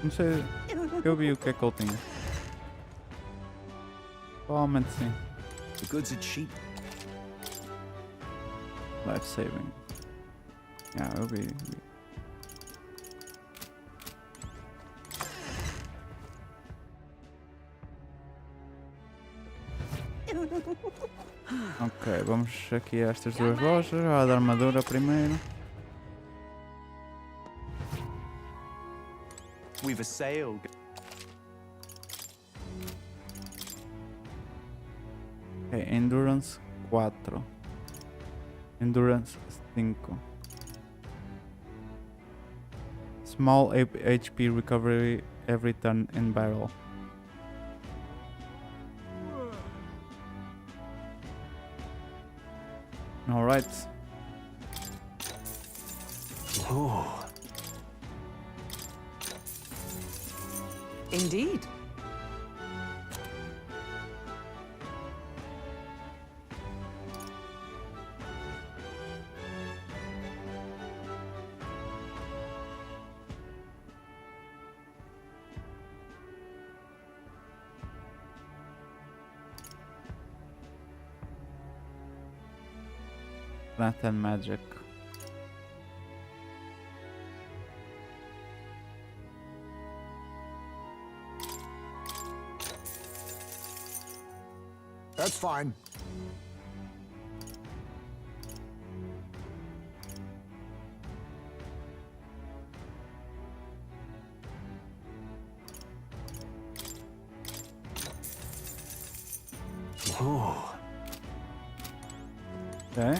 [SPEAKER 1] Não sei, eu vi o que é que ele tinha. Provavelmente sim.
[SPEAKER 18] The goods are cheap.
[SPEAKER 1] Life saving. Eu vi. Ok, vamos aqui a estas duas lojas. A da armadura primeiro.
[SPEAKER 18] We've a sale.
[SPEAKER 1] Ok, Endurance 4. Endurance 5. Small HP recovery every turn in barrel. Alright.
[SPEAKER 11] Indeed.
[SPEAKER 1] Math and magic.
[SPEAKER 14] That's fine.
[SPEAKER 1] Okay.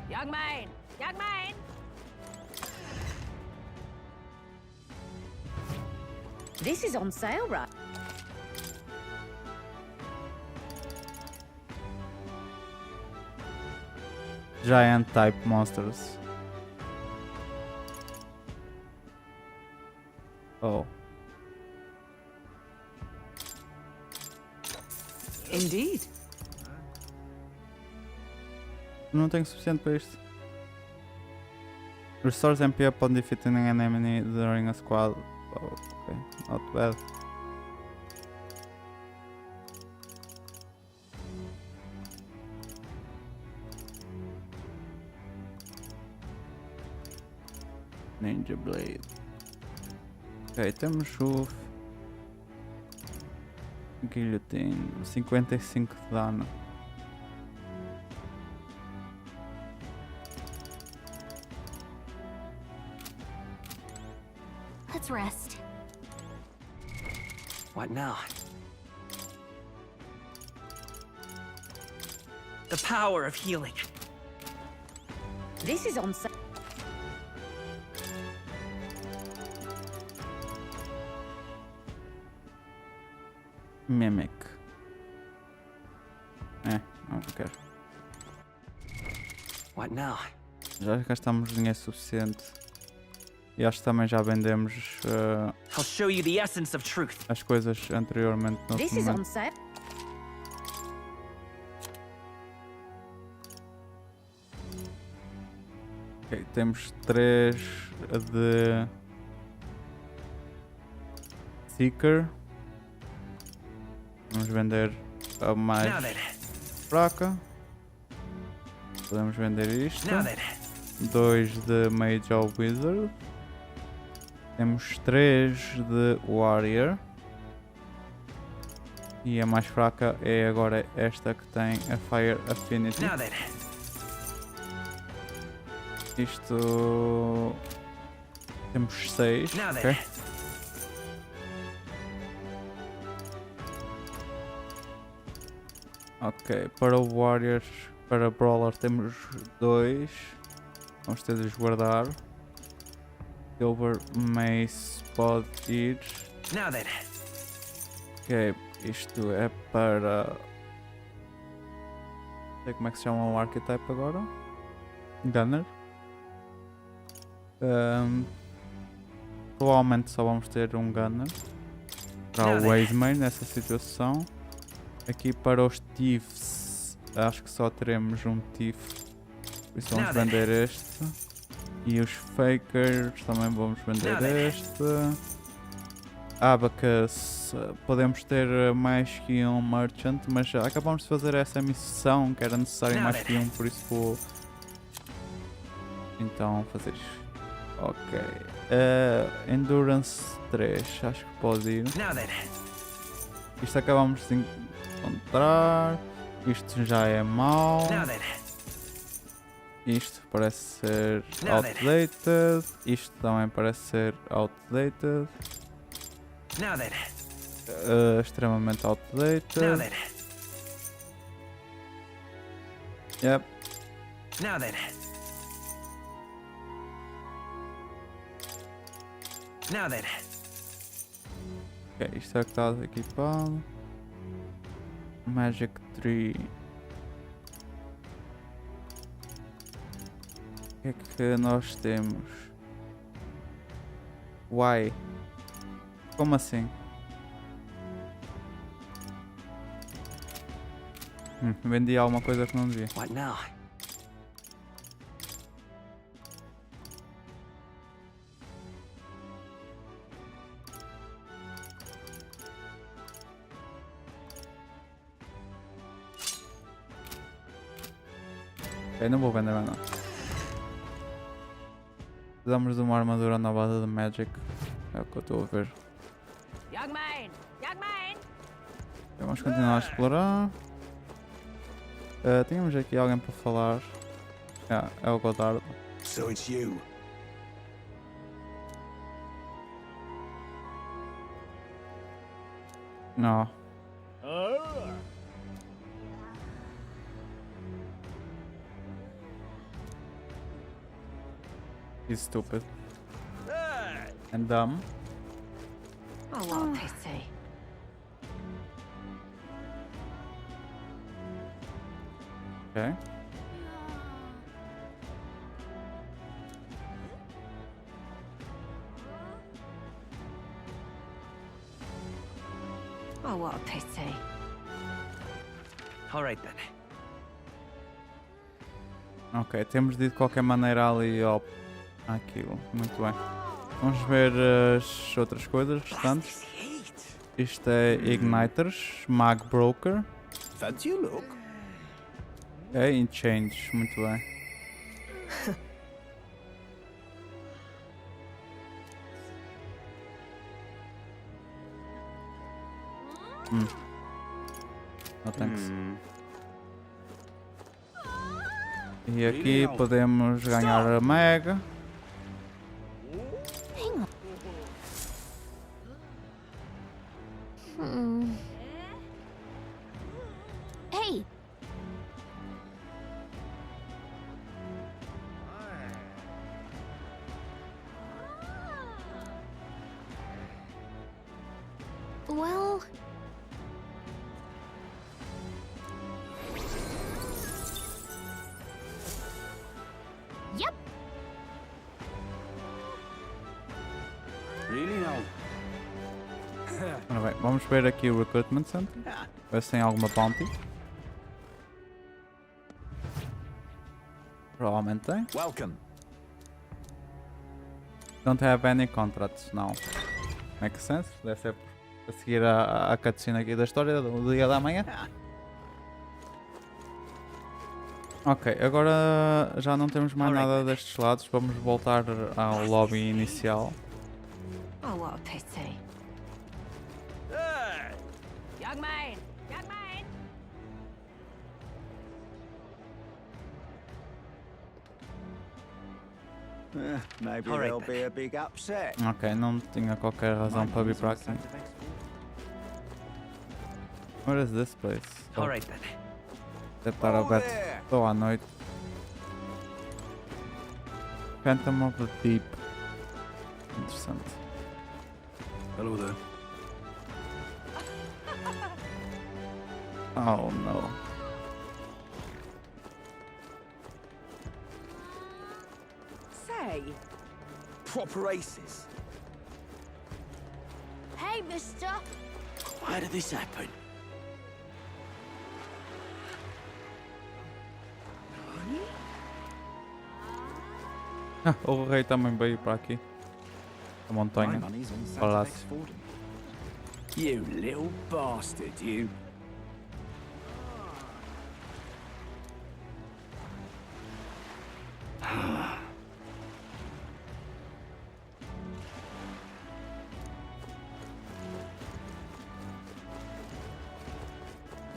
[SPEAKER 8] Young man! Young man! This is on sale, right?
[SPEAKER 1] Giant type monsters. Oh.
[SPEAKER 11] Indeed.
[SPEAKER 1] Não tenho suficiente para isto. Restores MP upon defeating an enemy during a squad. Oh, okay, not bad. Ninja Blade. Ok, temos o Guillotine, 55 de dano.
[SPEAKER 5] Let's rest.
[SPEAKER 16] What now? The power of healing.
[SPEAKER 8] This is on sale.
[SPEAKER 1] Mimic. Não quero.
[SPEAKER 16] What now?
[SPEAKER 1] Já gastamos dinheiro suficiente. E acho que também já vendemos
[SPEAKER 16] I'll show you the essence of truth.
[SPEAKER 1] as coisas anteriormente no
[SPEAKER 8] This is on
[SPEAKER 1] momento.
[SPEAKER 8] sale.
[SPEAKER 1] Ok, temos 3 de Seeker. Vamos vender a mais fraca. Podemos vender isto. 2 de Mage ou Wizard. Temos 3 de Warrior. E a mais fraca é agora esta que tem a Fire Affinity. Isto... Temos 6. Ok. Ok, para o Warriors, para Brawler temos 2. Vamos ter de os guardar. Silver Mace pode ir. Ok, isto é para... Não sei como é que se chama o archetype agora. Gunner. Provavelmente só vamos ter um Gunner para o Heismay nessa situação. Aqui para os Thieves, acho que só teremos um Thief, por isso vamos vender este. E os Fakers também vamos vender este. Abacus, podemos ter mais que um Merchant, mas já acabamos de fazer essa missão que era necessário mais que um, por isso vou então fazer isto. Ok, Endurance 3, acho que pode ir. Isto acabamos de encontrar. Isto já é mau. Isto parece ser outdated. Isto também parece ser outdated. Extremamente outdated. Yep. Ok, isto é o que está equipado. Magic Tree. O que é que nós temos? Why? Como assim? Vendi alguma coisa que não devia.
[SPEAKER 16] What now?
[SPEAKER 1] Ok, não vou vender mais nada. Precisamos de uma armadura na base de Magic. É o que eu estou a ver.
[SPEAKER 8] Young man! Young man!
[SPEAKER 1] Vamos continuar a explorar. Tínhamos aqui alguém para falar. É o Goddard.
[SPEAKER 18] So it's you.
[SPEAKER 1] Não. He's stupid. And dumb.
[SPEAKER 8] Oh, what a pity.
[SPEAKER 1] Okay.
[SPEAKER 8] Oh, what a pity.
[SPEAKER 16] All right then.
[SPEAKER 1] Ok, temos de ir de qualquer maneira ali ao... Aquilo, muito bem. Vamos ver as outras coisas restantes. Isto é Igniters, Mag Broker.
[SPEAKER 18] Fancy a look?
[SPEAKER 1] Ok, Inchange, muito bem. No thanks. E aqui podemos ganhar a Mega.
[SPEAKER 18] Really no.
[SPEAKER 1] Ora bem, vamos ver aqui o Recruitment Center. Ver se tem alguma bounty. Provavelmente tem.
[SPEAKER 18] Welcome.
[SPEAKER 1] Don't have any contracts now. Makes sense? Deve ser a seguir a cutscene aqui da história do dia da manhã. Ok, agora já não temos mais nada destes lados. Vamos voltar ao lobby inicial.
[SPEAKER 4] Oh, what a pity.
[SPEAKER 8] Young man! Young man!
[SPEAKER 18] Maybe
[SPEAKER 16] All right,
[SPEAKER 18] there'll be a big upset.
[SPEAKER 1] Ok, não tinha qualquer razão para vir para aqui. Where is this place?
[SPEAKER 16] All right then.
[SPEAKER 1] Deve estar aberto toda a noite. Phantom of the Deep. Interessante.
[SPEAKER 6] Hello there.
[SPEAKER 1] Oh no.
[SPEAKER 8] Say,
[SPEAKER 15] Proper aces.
[SPEAKER 8] hey, mister.
[SPEAKER 15] Why did this happen?
[SPEAKER 1] Ah, o rei também veio para aqui. A montanha. Palácio.
[SPEAKER 18] You little bastard, you.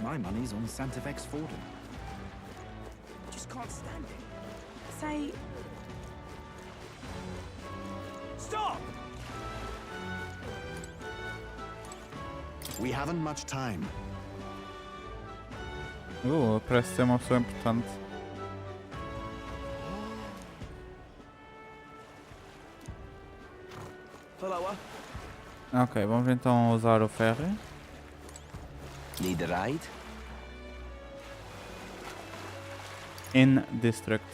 [SPEAKER 19] My money's on Santa Vex Forden.
[SPEAKER 8] Just can't stand it. Say,
[SPEAKER 3] Stop!
[SPEAKER 19] We haven't much time.
[SPEAKER 1] Parece ser uma pessoa importante.
[SPEAKER 15] Follower.
[SPEAKER 1] Ok, vamos então usar o ferry.
[SPEAKER 15] Need a ride?
[SPEAKER 1] In District.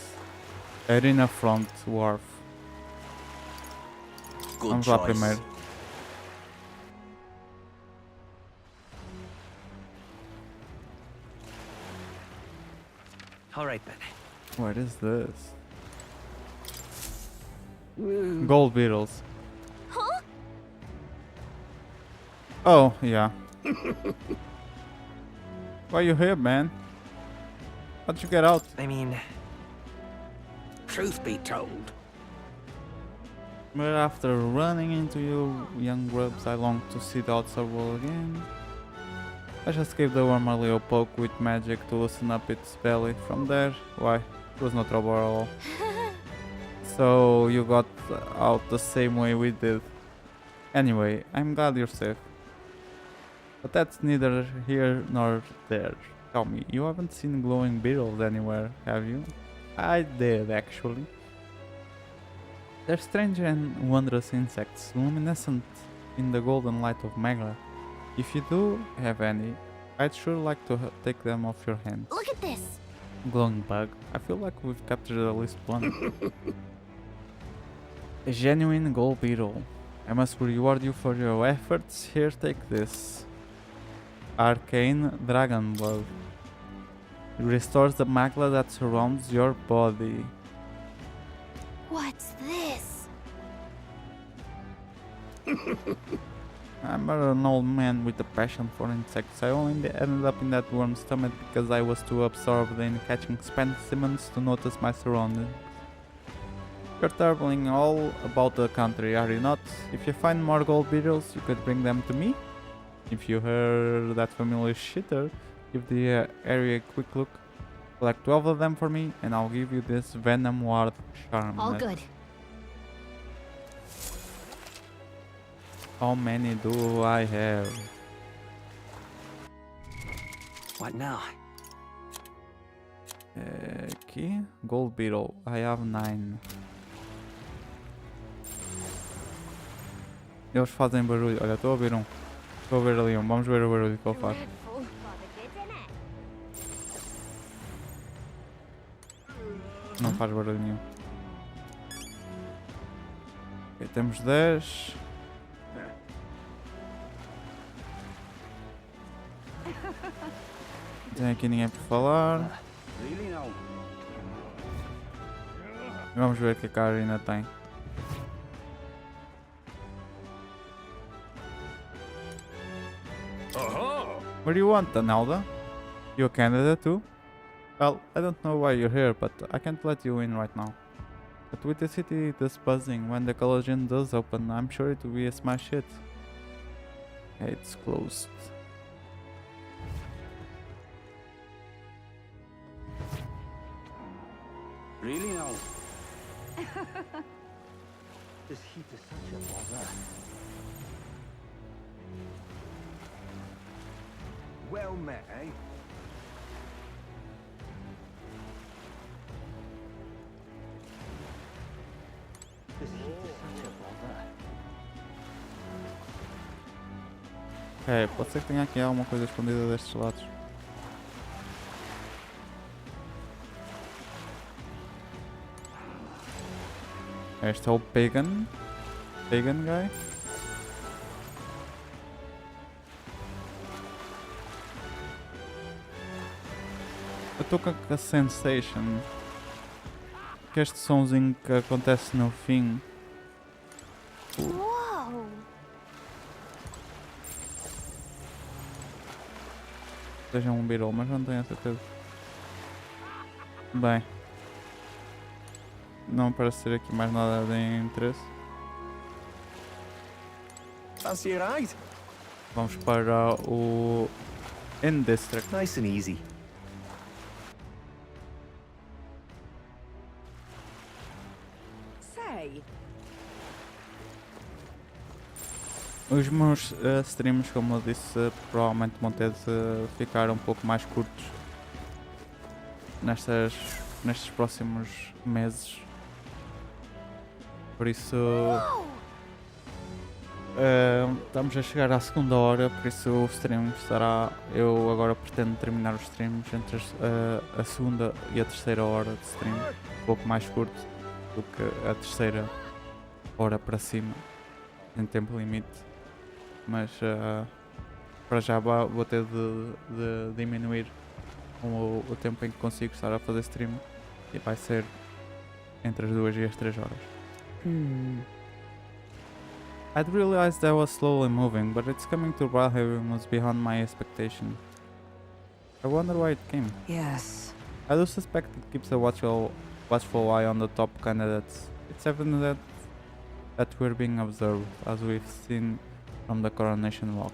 [SPEAKER 1] Arena Front Wharf. Vamos lá primeiro.
[SPEAKER 16] All right then.
[SPEAKER 1] What is this? Gold beetles.
[SPEAKER 8] huh?
[SPEAKER 1] Oh, yeah. Why you here, man? How'd you get out?
[SPEAKER 16] I mean,
[SPEAKER 18] Truth be told,
[SPEAKER 1] But after running into you young grubs, I long to see the outside world again. I just gave the worm a little poke with magic to loosen up its belly. From there, why, it was no trouble at all. So you got out the same way we did. Anyway, I'm glad you're safe. But that's neither here nor there. Tell me, you haven't seen glowing beetles anywhere, have you? I did, actually. They're strange and wondrous insects, luminescent in the golden light of Magla. If you do have any, I'd sure like to take them off your hands.
[SPEAKER 5] Look at this!
[SPEAKER 1] Glowing bug. I feel like we've captured at least one. A genuine gold beetle. I must reward you for your efforts. Here, take this. Arcane Dragon Blood. It restores the magla that surrounds your body.
[SPEAKER 5] What's this?
[SPEAKER 1] I'm an old man with a passion for insects. I only ended up in that worm's stomach because I was too absorbed in catching specimens to notice my surroundings. You're traveling all about the country, are you not? If you find more gold beetles, you could bring them to me. If you heard that familiar shitter, give the area a quick look. Collect 12 of them for me, and I'll give you this venom ward charm.
[SPEAKER 5] All good.
[SPEAKER 1] How many do I have?
[SPEAKER 16] what now?
[SPEAKER 1] Aqui, gold beetle. I have 9. Eles fazem barulho. Olha, estou a ouvir um. Estou a ver ali um. Vamos ver o barulho que ele faz. Não faz barulho nenhum. Ok, temos 10. Tem aqui ninguém para falar. Vamos ver o que a Catherina tem. What do you want, Anelda? You a candidate too? Well, I don't know why you're here, but I can't let you in right now. But with the city thus buzzing, when the collision does open, I'm sure it will be a smash hit. It's closed.
[SPEAKER 18] Really now? This heat is such a bother. Well met, eh? This heat is such a bother.
[SPEAKER 1] Ok, pode ser que tenha aqui alguma coisa escondida destes lados. Este é o Pagan Guy. Eu estou com a sensation que este somzinho que acontece no fim seja um Beetle, mas não tenho a certeza. Bem, não parece ser aqui mais nada de interesse. Vamos para o End District.
[SPEAKER 19] Nice and easy.
[SPEAKER 8] Say.
[SPEAKER 1] Os meus streams, como eu disse, provavelmente vão ter de ficar um pouco mais curtos nestes próximos meses. Por isso estamos a chegar à segunda hora, por isso o stream será. Eu agora pretendo terminar os streams entre a segunda e a terceira hora de stream, um pouco mais curto do que a terceira hora para cima, em tempo limite. Mas para já vou ter de diminuir o tempo em que consigo estar a fazer stream e vai ser entre as 2 e as 3 horas. I'd realized I was slowly moving, but its coming to Brilehaven was beyond my expectation. I wonder why it came.
[SPEAKER 7] Yes.
[SPEAKER 1] I do suspect it keeps a watchful eye on the top candidates. It's evident that we're being observed, as we've seen from the coronation walk.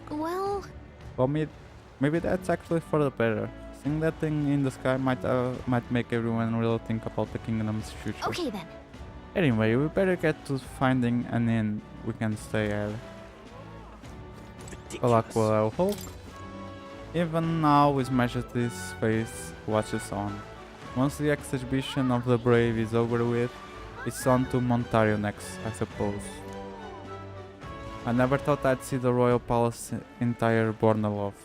[SPEAKER 5] Well,
[SPEAKER 1] maybe that's actually for the better. Seeing that thing in the sky might make everyone really think about the kingdom's future.
[SPEAKER 5] okay then.
[SPEAKER 1] Anyway, we better get to finding an inn we can stay at. Olá, qual é o Hulk? Even now, His Majesty's face watches on. Once the exhibition of the brave is over with, it's on to Ontario next, I suppose. I never thought I'd see the royal palace entire born aloft,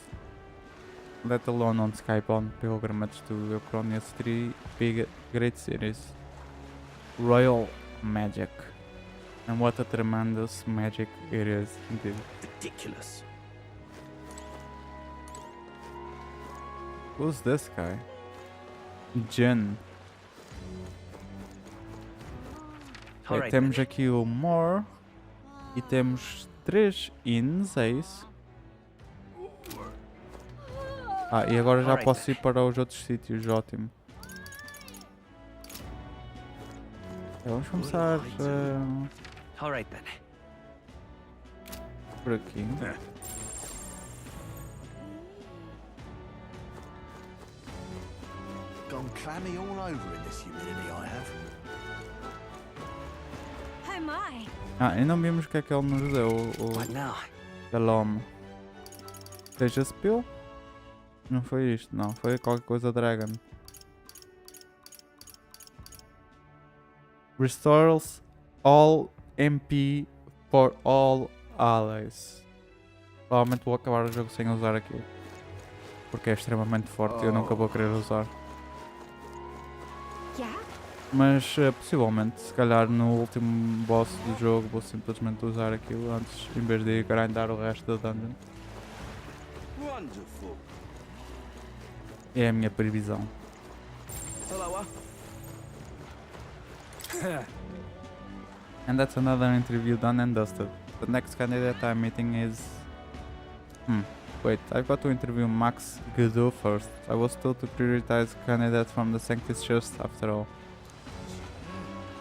[SPEAKER 1] let alone on Skype-on pilgrimage to Eucronia's 3 big great cities. Royal magic. And what a tremendous magic it is indeed.
[SPEAKER 15] Ridiculous.
[SPEAKER 1] Who's this guy? Jen. Okay, temos aqui o More e temos 3 inns, é isso? Ah, e agora já posso ir para os outros sítios, ótimo. Vamos começar por aqui.
[SPEAKER 18] Gone clammy all over in this humidity I have.
[SPEAKER 8] Oh my.
[SPEAKER 1] Ah, e não vimos o que é que ele nos deu, aquele homem. Seja Spill? Não foi isto, não. Foi qualquer coisa Dragon. Restores all MP for all allies. Provavelmente vou acabar o jogo sem usar aquilo. Porque é extremamente forte e eu nunca vou querer usar. Mas possivelmente, se calhar no último boss do jogo vou simplesmente usar aquilo antes, em vez de grindar o resto da dungeon.
[SPEAKER 15] Wonderful.
[SPEAKER 1] É a minha previsão. And that's another interview done and dusted. The next candidate I'm meeting is... Wait, I've got to interview Max Godot first. I was told to prioritize candidates from the Sanctus Church after all.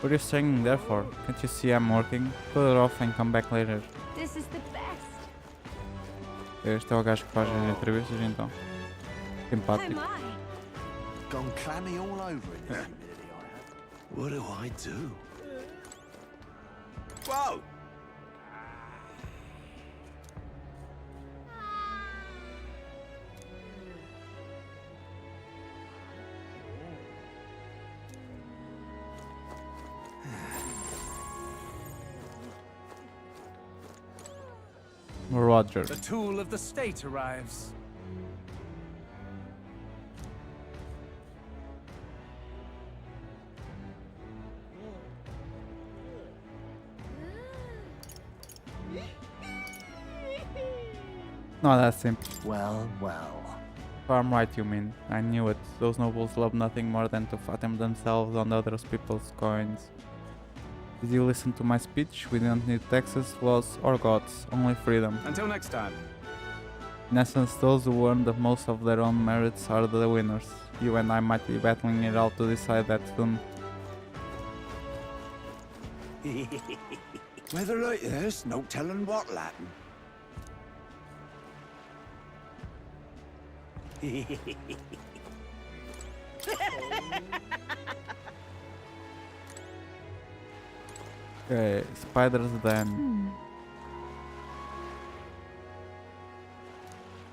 [SPEAKER 1] What are you staying there for? Can't you see I'm working? Put it off and come back later.
[SPEAKER 8] This is the best.
[SPEAKER 1] Este é o gajo que faz as entrevistas então. Simpático.
[SPEAKER 19] Gone clammy all over in this humidity I have.
[SPEAKER 15] What do I do? Whoa!
[SPEAKER 1] Roger.
[SPEAKER 20] The tool of the state arrives.
[SPEAKER 1] Not that simple.
[SPEAKER 19] Well, well.
[SPEAKER 1] Farm right, you mean. I knew it. Those nobles love nothing more than to fatten themselves on other people's coins. Did you listen to my speech? We don't need taxes, laws, or gods, only freedom.
[SPEAKER 20] Until next time.
[SPEAKER 1] In essence, those who earn the most of their own merits are the winners. You and I might be battling it out to decide that soon.
[SPEAKER 18] Weather like this, no telling what Latin.
[SPEAKER 1] Okay, spiders then.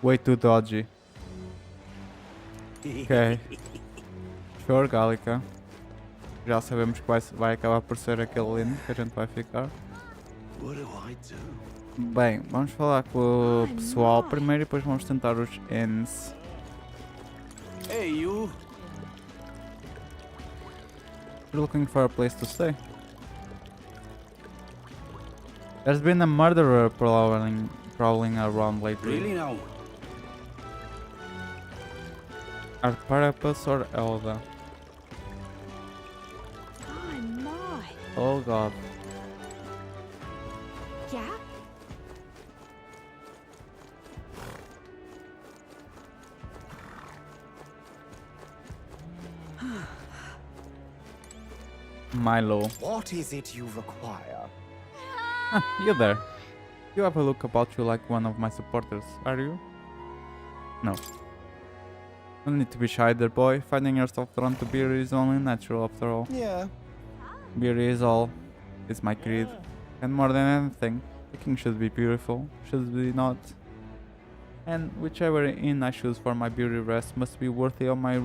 [SPEAKER 1] Way too dodgy. Ok. Sure, Gálica. Já sabemos que vai acabar por ser aquele lindo que a gente vai ficar. Bem, vamos falar com o pessoal primeiro e depois vamos tentar os ends.
[SPEAKER 15] Hey, you!
[SPEAKER 1] You're looking for a place to stay? There's been a murderer prowling around lately.
[SPEAKER 15] Really now?
[SPEAKER 1] Are Parapus or Elda?
[SPEAKER 8] Oh my.
[SPEAKER 1] Oh god.
[SPEAKER 8] Yeah?
[SPEAKER 1] Milo.
[SPEAKER 18] What is it you require?
[SPEAKER 1] You there. You have a look about you like one of my supporters, are you? No. No need to be shy there, boy. Finding yourself drawn to beer is only natural after all.
[SPEAKER 18] Yeah.
[SPEAKER 1] Beer is all. It's my creed. And more than anything, picking should be beautiful, should be not. And whichever inn I choose for my beauty rest must be worthy of my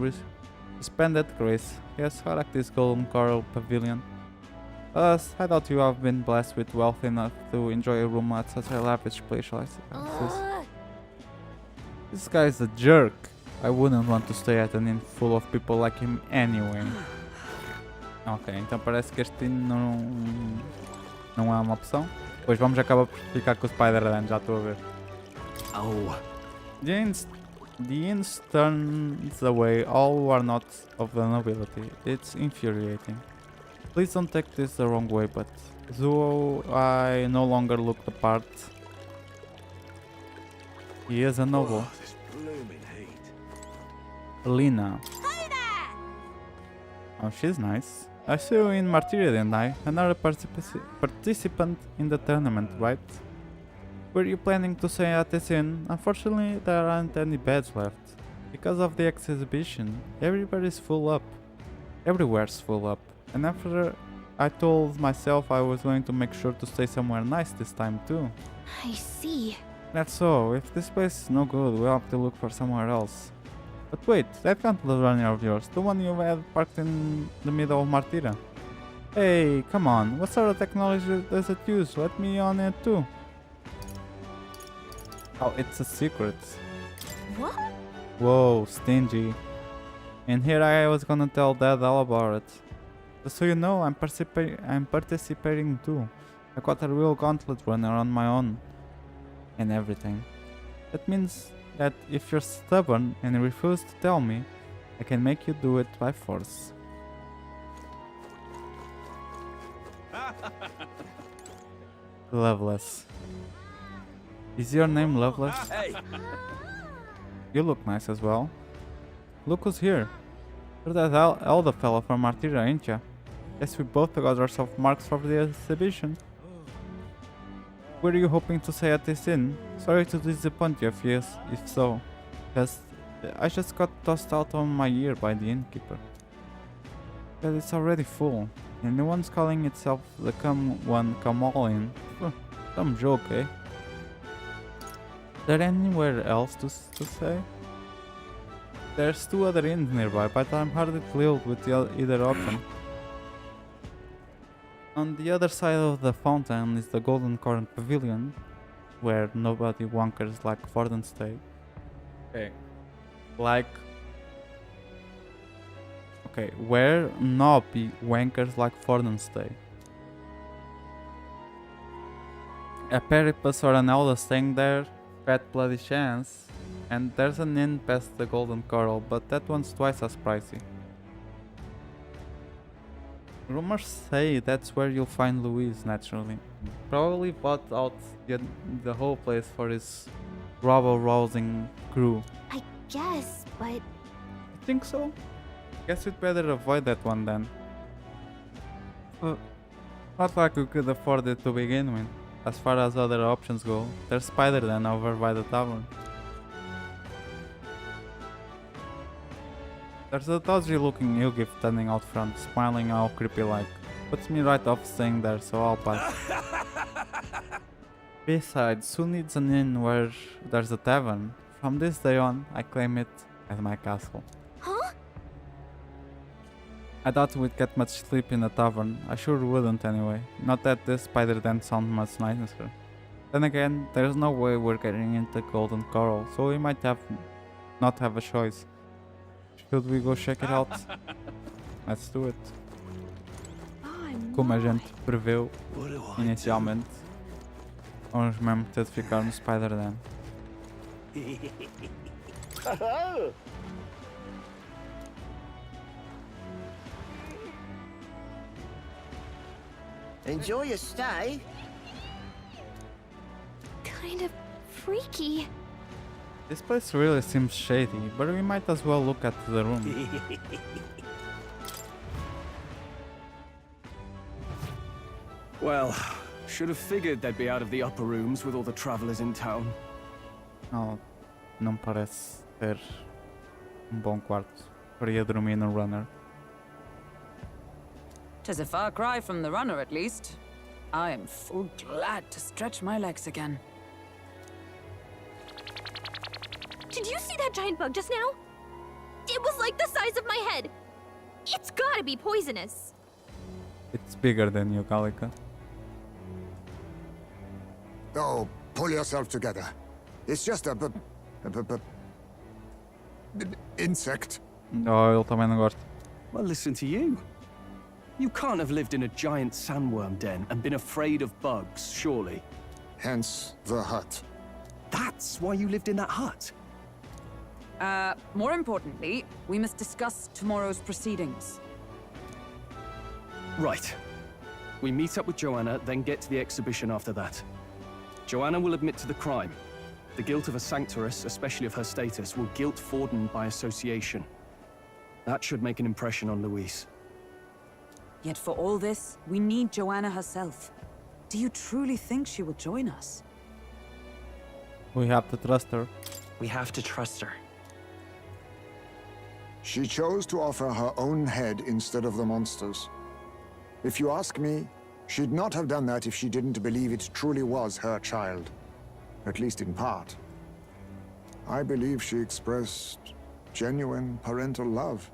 [SPEAKER 1] suspended grace. Yes, I like this golden coral pavilion. Alas, I doubt you have been blessed with wealth enough to enjoy a room at such a lavish place like this. This guy is a jerk. I wouldn't want to stay at an inn full of people like him anyway. Ok, então parece que este inn não é uma opção. Pois vamos acabar por ficar com o Spider-Man, já estou a ver.
[SPEAKER 18] Oh.
[SPEAKER 1] The inn turns away all who are not of the nobility. It's infuriating. Please don't take this the wrong way, but though I no longer look the part, he is a noble.
[SPEAKER 15] Oh, this blooming heat.
[SPEAKER 1] Lena. Oh, she's nice. I saw you in Martira, didn't I? Another participant in the tournament, right? Were you planning to stay at this inn? Unfortunately, there aren't any beds left. Because of the exhibition, everybody's full up. Everywhere's full up. And after I told myself I was going to make sure to stay somewhere nice this time too.
[SPEAKER 5] I see.
[SPEAKER 1] That's so. If this place is no good, we'll have to look for somewhere else. But wait, that gauntlet runner of yours, the one you had parked in the middle of Martira. Hey, come on, what sort of technology does it use? Let me on it too. Oh, it's a secret.
[SPEAKER 8] What?
[SPEAKER 1] Whoa, stingy. And here I was gonna tell Dad all about it. Just so you know, I'm participating too. I got a real gauntlet runner on my own. And everything. That means that if you're stubborn and refuse to tell me, I can make you do it by force. Loveless. Is your name Loveless?
[SPEAKER 15] Hey!
[SPEAKER 1] You look nice as well. Look who's here. You're that elder fellow from Martira, ain't ya? Guess we both got ourselves marks for the exhibition. Were you hoping to stay at this inn? Sorry to disappoint you if so. I just got tossed out of my ear by the innkeeper. But it's already full. And no one's calling itself the come all in. Some joke, eh? Is there anywhere else to say? There's 2 other inns nearby, but I'm hardly thrilled with either option. On the other side of the fountain is the Golden Corn Pavilion, where nobody wankers like Forden stay. Okay. Where nobby wankers like Forden stay. A Peripus or an elder staying there, fat bloody chance. And there's an inn past the Golden Coral, but that one's twice as pricey. Rumors say that's where you'll find Louise, naturally. Probably bought out the whole place for his rabble-rousing crew.
[SPEAKER 5] I guess, but...
[SPEAKER 1] You think so? Guess we'd better avoid that one then. Not like we could afford it to begin with. As far as other options go, there's Spider-Dan over by the tavern. There's a dodgy looking Yugif standing out front, smiling all creepy like. Puts me right off staying there, so I'll pass. Besides, who needs an inn where there's a tavern? From this day on, I claim it as my castle.
[SPEAKER 5] Huh?
[SPEAKER 1] I doubt we'd get much sleep in a tavern. I sure wouldn't anyway. Not that this Spider-Dan sounds much nicer. Then again, there's no way we're getting into Golden Coral, so we might not have a choice. Should we go check it out? Let's do it. Como a gente preveu inicialmente, vamos mesmo ter de ficar no Spider-Dan.
[SPEAKER 18] Enjoy your stay.
[SPEAKER 5] Kind of freaky.
[SPEAKER 1] This place really seems shady, but we might as well look at the room.
[SPEAKER 17] Well, should have figured they'd be out of the upper rooms with all the travelers in town.
[SPEAKER 1] Oh, não parece ter bom quarto. Queria dormir no runner.
[SPEAKER 11] 'Tis a far cry from the runner, at least. I am full glad to stretch my legs again.
[SPEAKER 5] Did you see that giant bug just now? It was like the size of my head. It's gotta be poisonous.
[SPEAKER 1] It's bigger than you, Gallica.
[SPEAKER 14] Oh, pull yourself together. It's just a insect.
[SPEAKER 1] Oh, ele também não gosta.
[SPEAKER 17] Well, listen to you. You can't have lived in a giant sandworm den and been afraid of bugs, surely.
[SPEAKER 14] Hence the hut.
[SPEAKER 17] That's why you lived in that hut?
[SPEAKER 11] More importantly, we must discuss tomorrow's proceedings.
[SPEAKER 17] Right. We meet up with Joanna, then get to the exhibition after that. Joanna will admit to the crime. The guilt of a sanctoress, especially of her status, will guilt Forden by association. That should make an impression on Louise.
[SPEAKER 11] Yet for all this, we need Joanna herself. Do you truly think she will join us?
[SPEAKER 1] We have to trust her.
[SPEAKER 16] We have to trust her.
[SPEAKER 14] She chose to offer her own head instead of the monster's. If you ask me, she'd not have done that if she didn't believe it truly was her child. At least in part. I believe she expressed genuine parental love.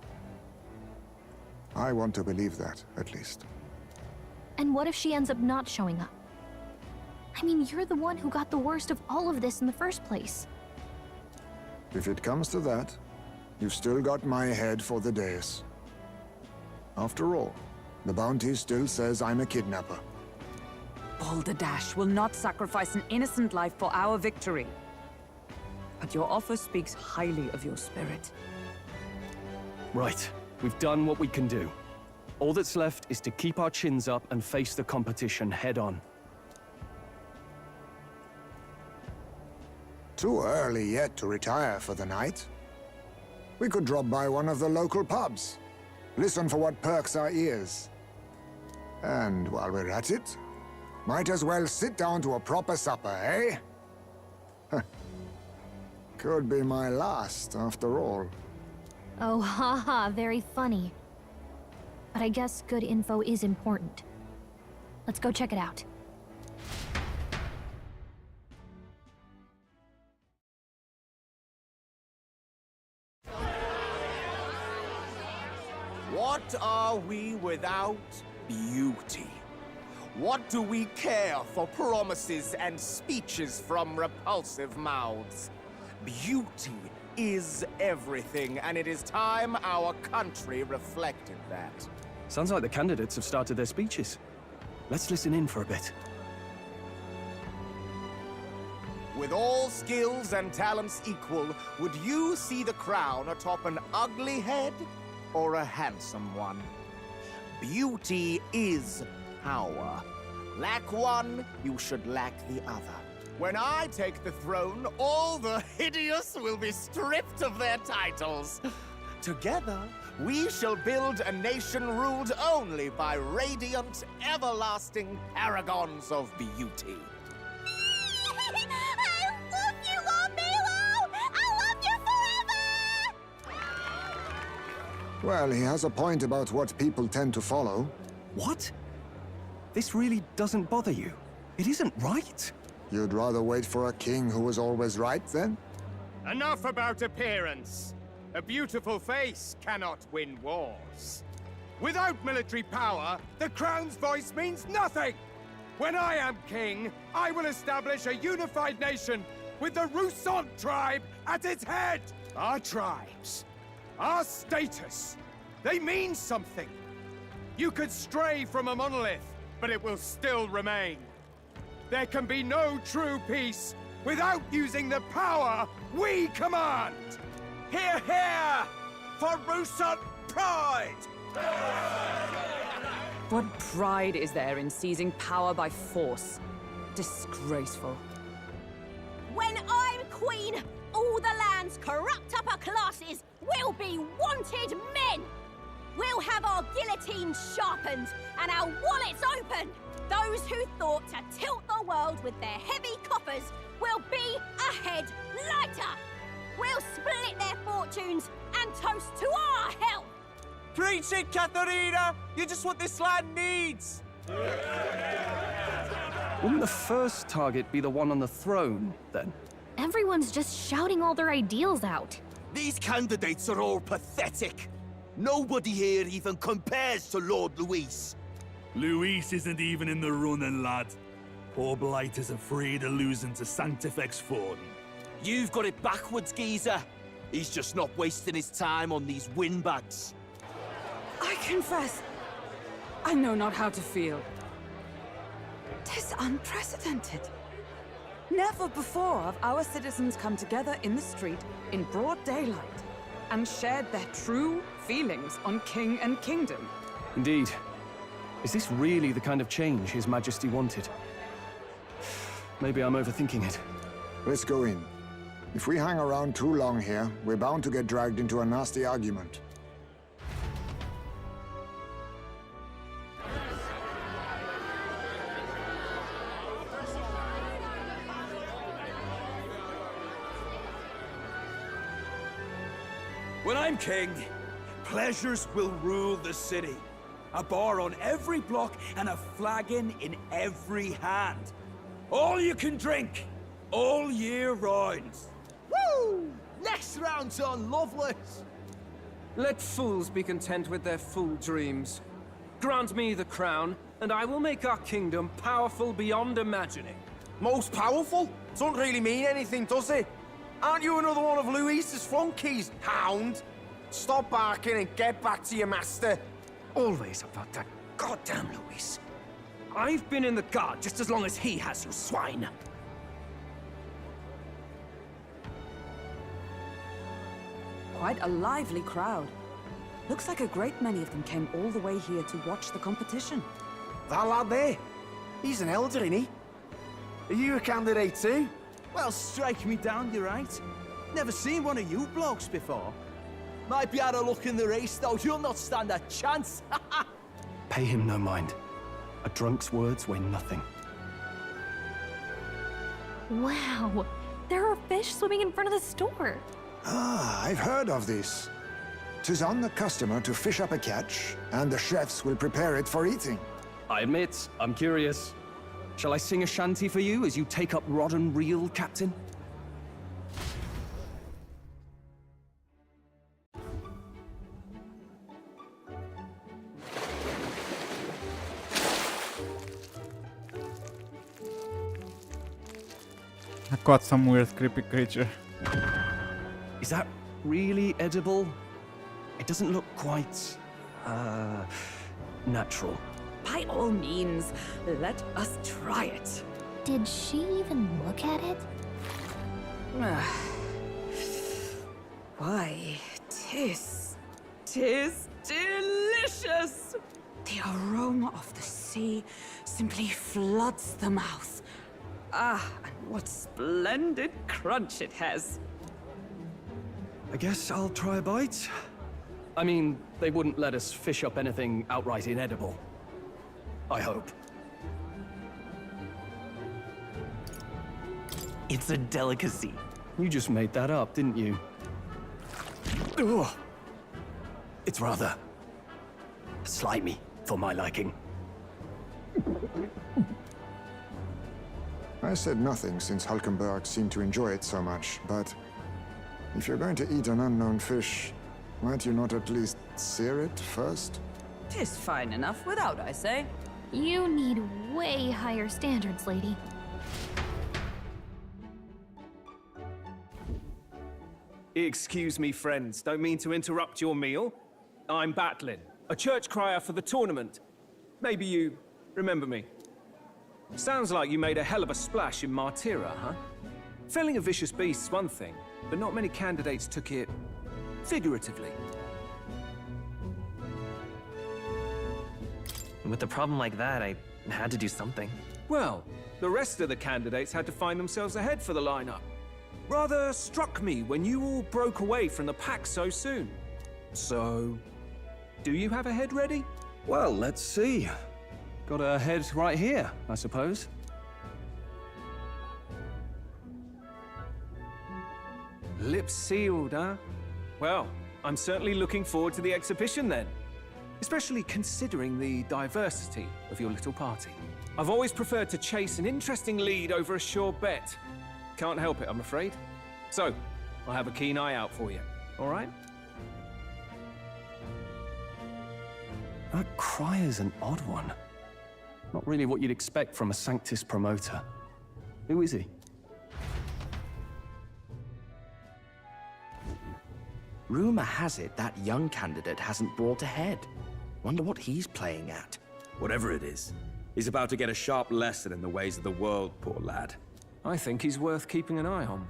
[SPEAKER 14] I want to believe that, at least.
[SPEAKER 5] And what if she ends up not showing up? I mean, you're the one who got the worst of all of this in the first place.
[SPEAKER 14] If it comes to that, you've still got my head for the dais. After all, the bounty still says I'm a kidnapper.
[SPEAKER 11] Balderdash will not sacrifice an innocent life for our victory.
[SPEAKER 17] But
[SPEAKER 11] but your offer speaks highly of your spirit.
[SPEAKER 17] Right. We've done what we can do. All that's left is to keep our chins up and face the competition head-on.
[SPEAKER 14] Too early yet to retire for the night. We could drop by one of the local pubs. Listen for what perks our ears. And while we're at it, might as well sit down to a proper supper, eh? Could be my last, after all.
[SPEAKER 5] Oh, haha, very funny. But I guess good info is important. Let's go check it out.
[SPEAKER 21] What are we without beauty? What do we care for promises and speeches from repulsive mouths? Beauty is everything, and it is time our country reflected that.
[SPEAKER 17] Sounds like the candidates have started their speeches. Let's listen in for a bit.
[SPEAKER 21] With all skills and talents equal, would you see the crown atop an ugly head or a handsome one? Beauty is power. Lack one, you should lack the other. When I take the throne, all the hideous will be stripped of their titles. Together, we shall build a nation ruled only by radiant, everlasting paragons of beauty.
[SPEAKER 8] I love you, Lord Milo! I love you forever!
[SPEAKER 14] Well, he has a point about what people tend to follow.
[SPEAKER 17] What? This really doesn't bother you? It isn't right.
[SPEAKER 14] You'd rather wait for a king who was always right, then?
[SPEAKER 3] Enough about appearance. A beautiful face cannot win wars. Without military power, the crown's voice means nothing! When I am king, I will establish a unified nation with the Rumo tribe at its head! Our tribes, our status, they mean something. You could stray from a monolith, but it will still remain. There can be no true peace without using the power we command!
[SPEAKER 21] Hear, hear! For Rumo pride!
[SPEAKER 11] What pride is there in seizing power by force? Disgraceful.
[SPEAKER 8] When I'm queen, all the land's corrupt upper classes will be wanted men! We'll have our guillotines sharpened and our wallets open! Those who thought to tilt the world with their heavy coffers will be a head lighter! We'll split their fortunes and toast to our health!
[SPEAKER 21] Preach it, Catherina! You're just what this land needs!
[SPEAKER 17] Wouldn't the first target be the one on the throne, then?
[SPEAKER 5] Everyone's just shouting all their ideals out.
[SPEAKER 15] These candidates are all pathetic. Nobody here even compares to Lord Luis.
[SPEAKER 22] Luis isn't even in the running, lad. Poor Blight is afraid of losing to Sanctifex Ford.
[SPEAKER 15] You've got it backwards, geezer. He's just not wasting his time on these windbags.
[SPEAKER 11] I confess, I know not how to feel. 'Tis unprecedented. Never before have our citizens come together in the street in broad daylight and shared their true feelings on king and kingdom.
[SPEAKER 17] Indeed. Is this really the kind of change His Majesty wanted? Maybe I'm overthinking it.
[SPEAKER 14] Let's go in. If we hang around too long here, we're bound to get dragged into a nasty argument.
[SPEAKER 22] When I'm king, pleasures will rule the city. A bar on every block and a flagon in every hand. All you can drink, all year round.
[SPEAKER 21] Woo! Next round's on, Lovelace!
[SPEAKER 23] Let fools be content with their fool dreams. Grant me the crown, and I will make our kingdom powerful beyond imagining.
[SPEAKER 21] Most powerful? Doesn't really mean anything, does it? Aren't you another one of Luis's flunkies, hound? Stop barking and get back to your master.
[SPEAKER 23] Always about that goddamn Luis. I've been in the guard just as long as he has, you swine.
[SPEAKER 11] quite a lively crowd. Looks like a great many of them came all the way here to watch the competition.
[SPEAKER 21] That lad there, he's an elder, isn't he? Are you a candidate too?
[SPEAKER 15] Well, strike me down, you're right. Never seen one of you blokes before. Might be had a look in the race, though. You'll not stand a chance.
[SPEAKER 6] Pay him no mind. A drunk's words weigh nothing.
[SPEAKER 5] Wow, there are fish swimming in front of the store.
[SPEAKER 14] Ah, I've heard of this. 'Tis on the customer to fish up a catch, and the chefs will prepare it for eating.
[SPEAKER 2] I admit, I'm curious. Shall I sing a shanty for you as you take up rod and reel, Captain?
[SPEAKER 1] I caught some weird creepy creature.
[SPEAKER 2] Is that really edible? It doesn't look quite, natural.
[SPEAKER 11] By all means, let us try it.
[SPEAKER 5] Did she even look at it?
[SPEAKER 11] Why, tis delicious! The aroma of the sea simply floods the mouth. Ah, and what splendid crunch it has.
[SPEAKER 2] I guess I'll try a bite. I mean, they wouldn't let us fish up anything outright inedible. I hope.
[SPEAKER 16] It's a delicacy.
[SPEAKER 2] You just made that up, didn't you?
[SPEAKER 6] Ugh. It's rather slimy for my liking.
[SPEAKER 14] I said nothing since Hulkenberg seemed to enjoy it so much, but if you're going to eat an unknown fish, might you not at least sear it first?
[SPEAKER 11] 'Tis fine enough without, I say.
[SPEAKER 5] You need way higher standards, lady.
[SPEAKER 3] Excuse me, friends. Don't mean to interrupt your meal. I'm Batlin, a church crier for the tournament. Maybe you remember me. Sounds like you made a hell of a splash in Martira, huh? Felling a vicious beast's one thing, but not many candidates took it figuratively.
[SPEAKER 16] With a problem like that, I had to do something.
[SPEAKER 3] Well, the rest of the candidates had to find themselves ahead for the lineup. Rather struck me when you all broke away from the pack so soon. So, do you have a head ready?
[SPEAKER 2] Well, let's see. Got a head right here, I suppose.
[SPEAKER 3] Lips sealed, huh? Well, I'm certainly looking forward to the exhibition then. Especially considering the diversity of your little party. I've always preferred to chase an interesting lead over a sure bet. Can't help it, I'm afraid. So, I'll have a keen eye out for you, all right?
[SPEAKER 6] That crier's an odd one.
[SPEAKER 2] Not really what you'd expect from a Sanctus promoter. Who is he?
[SPEAKER 18] Rumor has it that young candidate hasn't brought ahead. Wonder what he's playing at.
[SPEAKER 15] Whatever it is, he's about to get a sharp lesson in the ways of the world, poor lad.
[SPEAKER 3] I think he's worth keeping an eye on.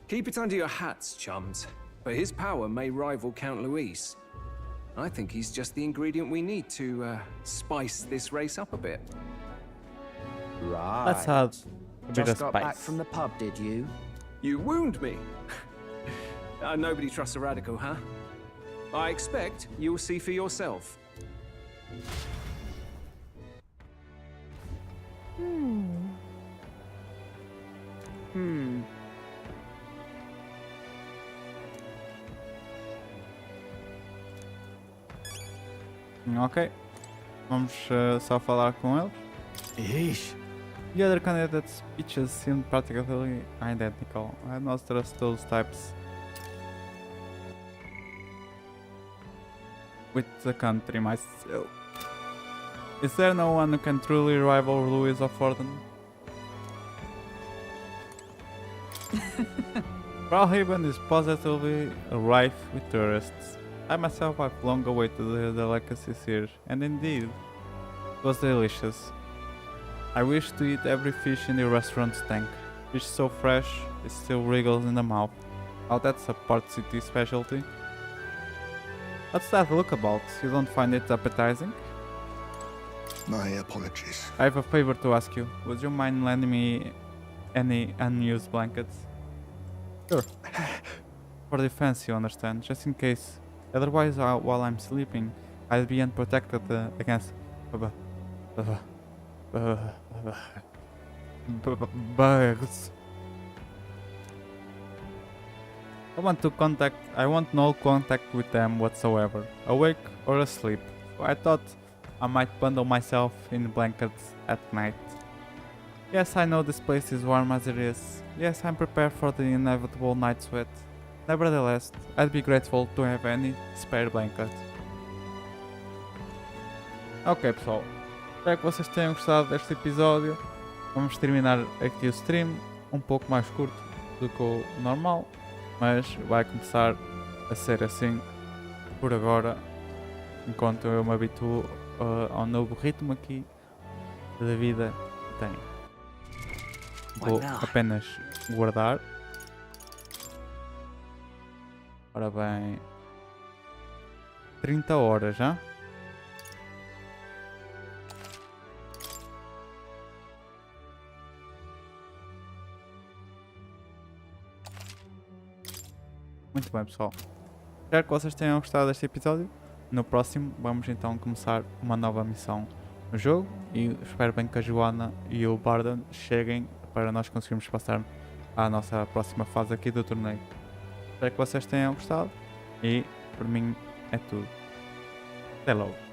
[SPEAKER 3] Keep it under your hats, chums, but his power may rival Count Luis. I think he's just the ingredient we need to spice this race up a bit.
[SPEAKER 18] Right.
[SPEAKER 1] Let's have a bit of
[SPEAKER 18] Just got
[SPEAKER 1] spice.
[SPEAKER 18] back from the pub, did you?
[SPEAKER 3] You wound me. Nobody trusts a radical, huh? I expect you'll see for yourself.
[SPEAKER 1] Ok. Vamos só falar com eles.
[SPEAKER 6] Ixi.
[SPEAKER 1] The other candidates' speeches seemed practically identical. I had not trust those types with the country myself. Is there no one who can truly rival Louis of Orden? Brilehaven is positively rife with tourists. I myself have long awaited the delicacies here, and indeed, it was delicious. I wish to eat every fish in the restaurant's tank. Fish so fresh, it still wriggles in the mouth. Oh, that's a port city specialty. What's that look about? You don't find it appetizing?
[SPEAKER 14] My apologies.
[SPEAKER 1] I have a favor to ask you. Would you mind lending me any unused blankets? Sure. For defense, you understand, just in case. Otherwise, while I'm sleeping, I'll be unprotected against bugs. I want no contact with them whatsoever, awake or asleep. So I thought I might bundle myself in blankets at night. Yes, I know this place is warm as it is. Yes, I'm prepared for the inevitable night sweat. Nevertheless, I'd be grateful to have any spare blanket. Ok, pessoal, espero que vocês tenham gostado deste episódio. Vamos terminar aqui o stream, um pouco mais curto do que o normal, mas vai começar a ser assim por agora, enquanto eu me habituo ao novo ritmo aqui da vida que tenho. Vou apenas guardar. Ora bem, 30 horas já. Muito bem, pessoal. Espero que vocês tenham gostado deste episódio. No próximo vamos então começar uma nova missão no jogo e espero bem que a Joana e o Barden cheguem para nós conseguirmos passar à nossa próxima fase aqui do torneio. Espero que vocês tenham gostado e por mim é tudo. Até logo.